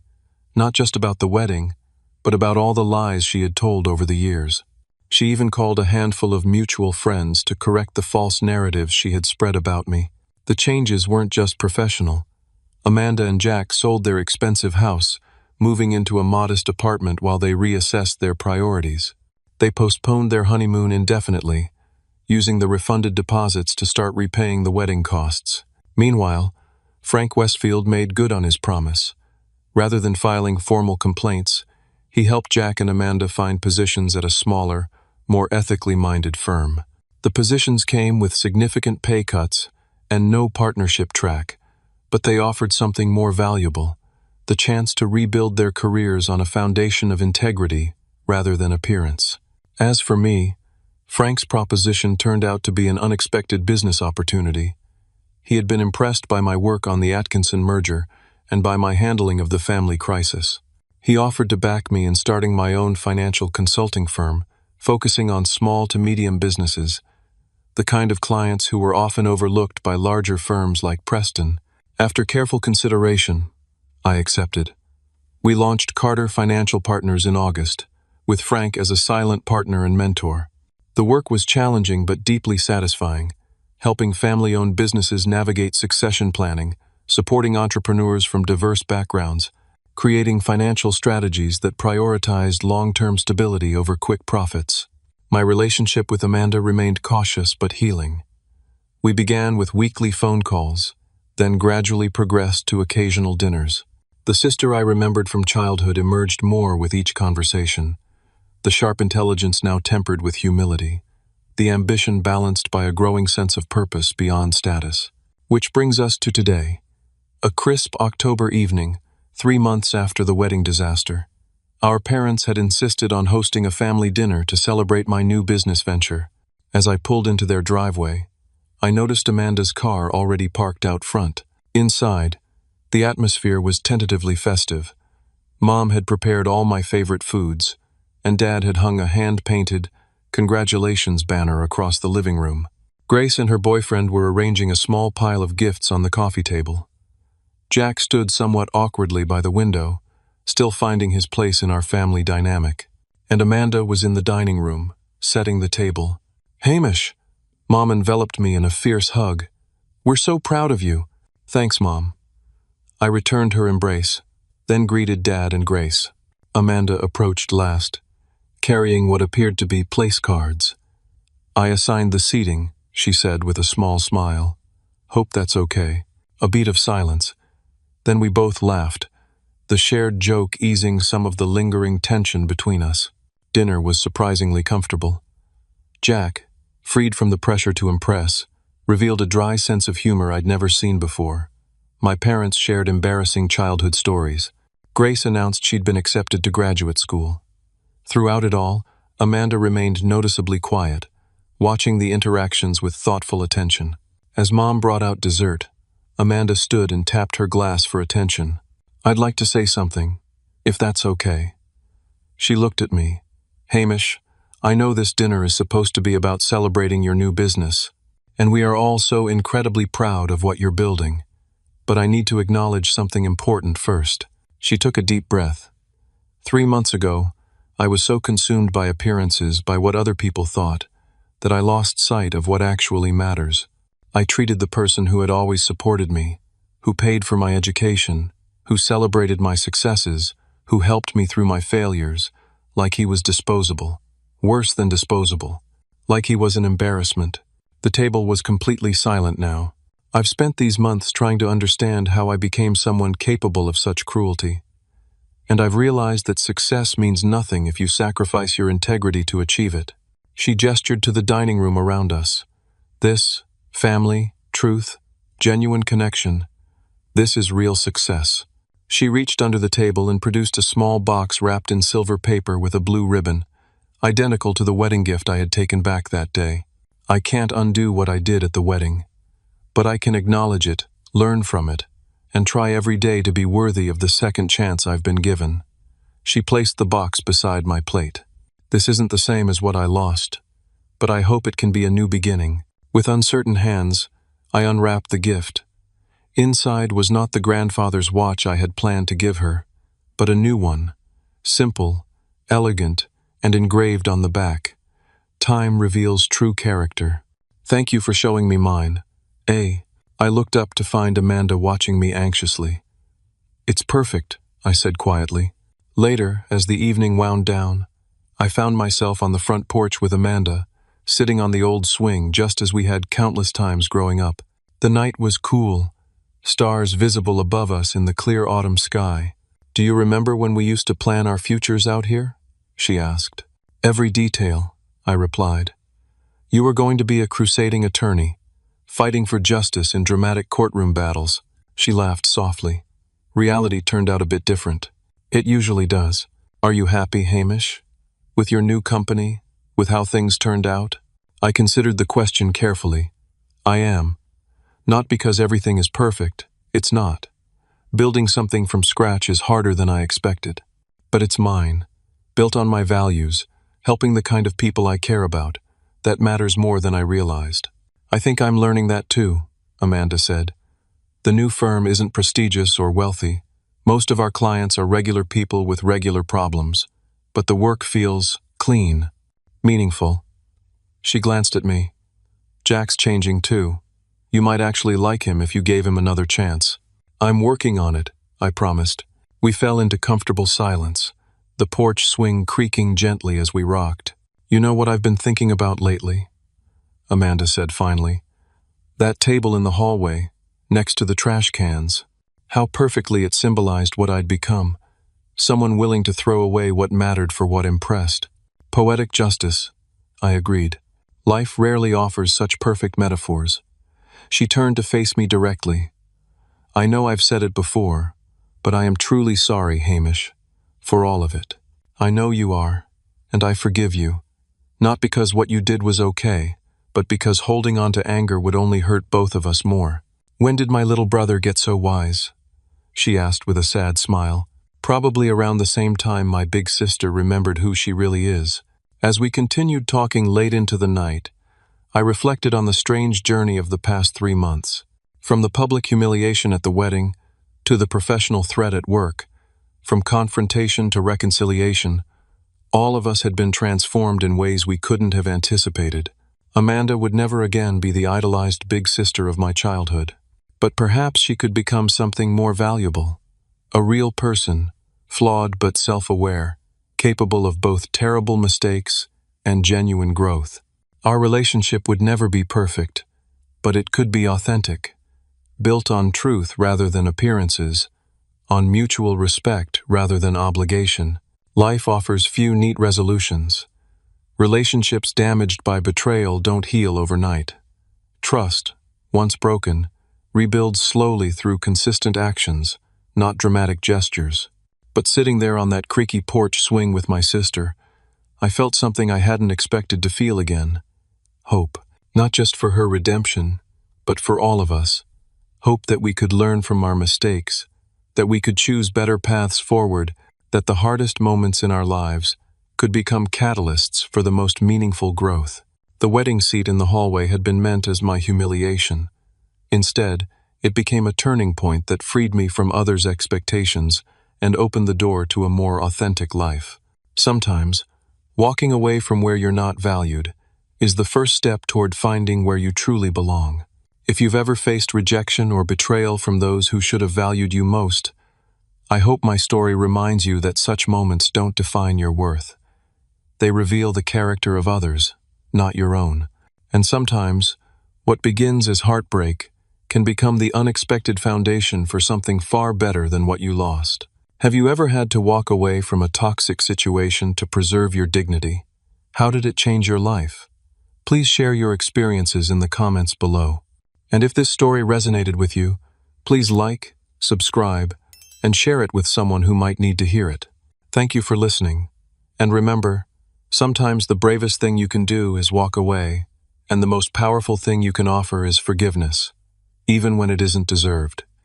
not just about the wedding, but about all the lies she had told over the years. She even called a handful of mutual friends to correct the false narratives she had spread about me. The changes weren't just professional. Amanda and Jack sold their expensive house, moving into a modest apartment while they reassessed their priorities. They postponed their honeymoon indefinitely, using the refunded deposits to start repaying the wedding costs. Meanwhile, Frank Westfield made good on his promise. Rather than filing formal complaints, he helped Jack and Amanda find positions at a smaller, more ethically minded firm. The positions came with significant pay cuts and no partnership track, but they offered something more valuable, the chance to rebuild their careers on a foundation of integrity rather than appearance. As for me, Frank's proposition turned out to be an unexpected business opportunity. He had been impressed by my work on the Atkinson merger and by my handling of the family crisis. He offered to back me in starting my own financial consulting firm, focusing on small to medium businesses, the kind of clients who were often overlooked by larger firms like Preston. After careful consideration, I accepted. We launched Carter Financial Partners in August, with Frank as a silent partner and mentor. The work was challenging but deeply satisfying, helping family-owned businesses navigate succession planning, supporting entrepreneurs from diverse backgrounds, creating financial strategies that prioritized long-term stability over quick profits. My relationship with Amanda remained cautious but healing. We began with weekly phone calls, then gradually progressed to occasional dinners. The sister I remembered from childhood emerged more with each conversation, the sharp intelligence now tempered with humility, the ambition balanced by a growing sense of purpose beyond status. Which brings us to today, a crisp October evening, 3 months after the wedding disaster. Our parents had insisted on hosting a family dinner to celebrate my new business venture. As I pulled into their driveway, I noticed Amanda's car already parked out front. Inside, the atmosphere was tentatively festive. Mom had prepared all my favorite foods, and Dad had hung a hand-painted congratulations banner across the living room. Grace and her boyfriend were arranging a small pile of gifts on the coffee table. Jack stood somewhat awkwardly by the window, still finding his place in our family dynamic. And Amanda was in the dining room, setting the table. "Hamish!" Mom enveloped me in a fierce hug. "We're so proud of you." "Thanks, Mom." I returned her embrace, then greeted Dad and Grace. Amanda approached last, carrying what appeared to be place cards. "I assigned the seating," she said with a small smile. "Hope that's okay." A beat of silence. Then we both laughed, the shared joke easing some of the lingering tension between us. Dinner was surprisingly comfortable. Jack, freed from the pressure to impress, revealed a dry sense of humor I'd never seen before. My parents shared embarrassing childhood stories. Grace announced she'd been accepted to graduate school. Throughout it all, Amanda remained noticeably quiet, watching the interactions with thoughtful attention. As Mom brought out dessert, Amanda stood and tapped her glass for attention. "I'd like to say something, if that's okay." She looked at me. "Hamish, I know this dinner is supposed to be about celebrating your new business, and we are all so incredibly proud of what you're building. But I need to acknowledge something important first." She took a deep breath. 3 months ago, I was so consumed by appearances, by what other people thought, that I lost sight of what actually matters. I treated the person who had always supported me, who paid for my education, who celebrated my successes, who helped me through my failures, like he was disposable. Worse than disposable. Like he was an embarrassment. The table was completely silent now. I've spent these months trying to understand how I became someone capable of such cruelty. And I've realized that success means nothing if you sacrifice your integrity to achieve it. She gestured to the dining room around us. This, family, truth, genuine connection, this is real success. She reached under the table and produced a small box wrapped in silver paper with a blue ribbon, identical to the wedding gift I had taken back that day. I can't undo what I did at the wedding, but I can acknowledge it, learn from it, and try every day to be worthy of the second chance I've been given. She placed the box beside my plate. "This isn't the same as what I lost, but I hope it can be a new beginning." With uncertain hands, I unwrapped the gift. Inside was not the grandfather's watch I had planned to give her, but a new one, simple, elegant, and engraved on the back. "Time reveals true character. Thank you for showing me mine." I looked up to find Amanda watching me anxiously. "It's perfect," I said quietly. Later, as the evening wound down, I found myself on the front porch with Amanda, sitting on the old swing just as we had countless times growing up. The night was cool, stars visible above us in the clear autumn sky. "Do you remember when we used to plan our futures out here?" she asked. "Every detail," I replied. "You were going to be a crusading attorney, fighting for justice in dramatic courtroom battles." She laughed softly. "Reality turned out a bit different. It usually does. Are you happy, Hamish? With your new company? With how things turned out?" I considered the question carefully. I am. Not because everything is perfect. It's not. Building something from scratch is harder than I expected. But it's mine. Built on my values, helping the kind of people I care about. That matters more than I realized. "I think I'm learning that too," Amanda said. "The new firm isn't prestigious or wealthy. Most of our clients are regular people with regular problems. But the work feels clean, meaningful." She glanced at me. "Jack's changing too. You might actually like him if you gave him another chance." "I'm working on it," I promised. We fell into comfortable silence, the porch swing creaking gently as we rocked. "You know what I've been thinking about lately?" Amanda said finally. "That table in the hallway, next to the trash cans. How perfectly it symbolized what I'd become, someone willing to throw away what mattered for what impressed. Poetic justice, I agreed. Life rarely offers such perfect metaphors. She turned to face me directly. I know I've said it before, but I am truly sorry, Hamish, for all of it. I know you are, and I forgive you, not because what you did was okay, but because holding on to anger would only hurt both of us more. When did my little brother get so wise? She asked with a sad smile. Probably around the same time my big sister remembered who she really is. As we continued talking late into the night, I reflected on the strange journey of the past 3 months. From the public humiliation at the wedding, to the professional threat at work, from confrontation to reconciliation, all of us had been transformed in ways we couldn't have anticipated. Amanda would never again be the idolized big sister of my childhood. But perhaps she could become something more valuable. A real person, flawed but self-aware, capable of both terrible mistakes and genuine growth. Our relationship would never be perfect, but it could be authentic, built on truth rather than appearances, on mutual respect rather than obligation. Life offers few neat resolutions. Relationships damaged by betrayal don't heal overnight. Trust, once broken, rebuilds slowly through consistent actions, not dramatic gestures. But sitting there on that creaky porch swing with my sister, I felt something I hadn't expected to feel again. Hope, not just for her redemption, but for all of us. Hope that we could learn from our mistakes, that we could choose better paths forward, that the hardest moments in our lives could become catalysts for the most meaningful growth. The wedding seat in the hallway had been meant as my humiliation. Instead, it became a turning point that freed me from others' expectations and opened the door to a more authentic life. Sometimes, walking away from where you're not valued is the first step toward finding where you truly belong. If you've ever faced rejection or betrayal from those who should have valued you most, I hope my story reminds you that such moments don't define your worth. They reveal the character of others, not your own. And sometimes, what begins as heartbreak can become the unexpected foundation for something far better than what you lost. Have you ever had to walk away from a toxic situation to preserve your dignity? How did it change your life? Please share your experiences in the comments below. And if this story resonated with you, please like, subscribe, and share it with someone who might need to hear it. Thank you for listening. And remember, sometimes the bravest thing you can do is walk away, and the most powerful thing you can offer is forgiveness, even when it isn't deserved.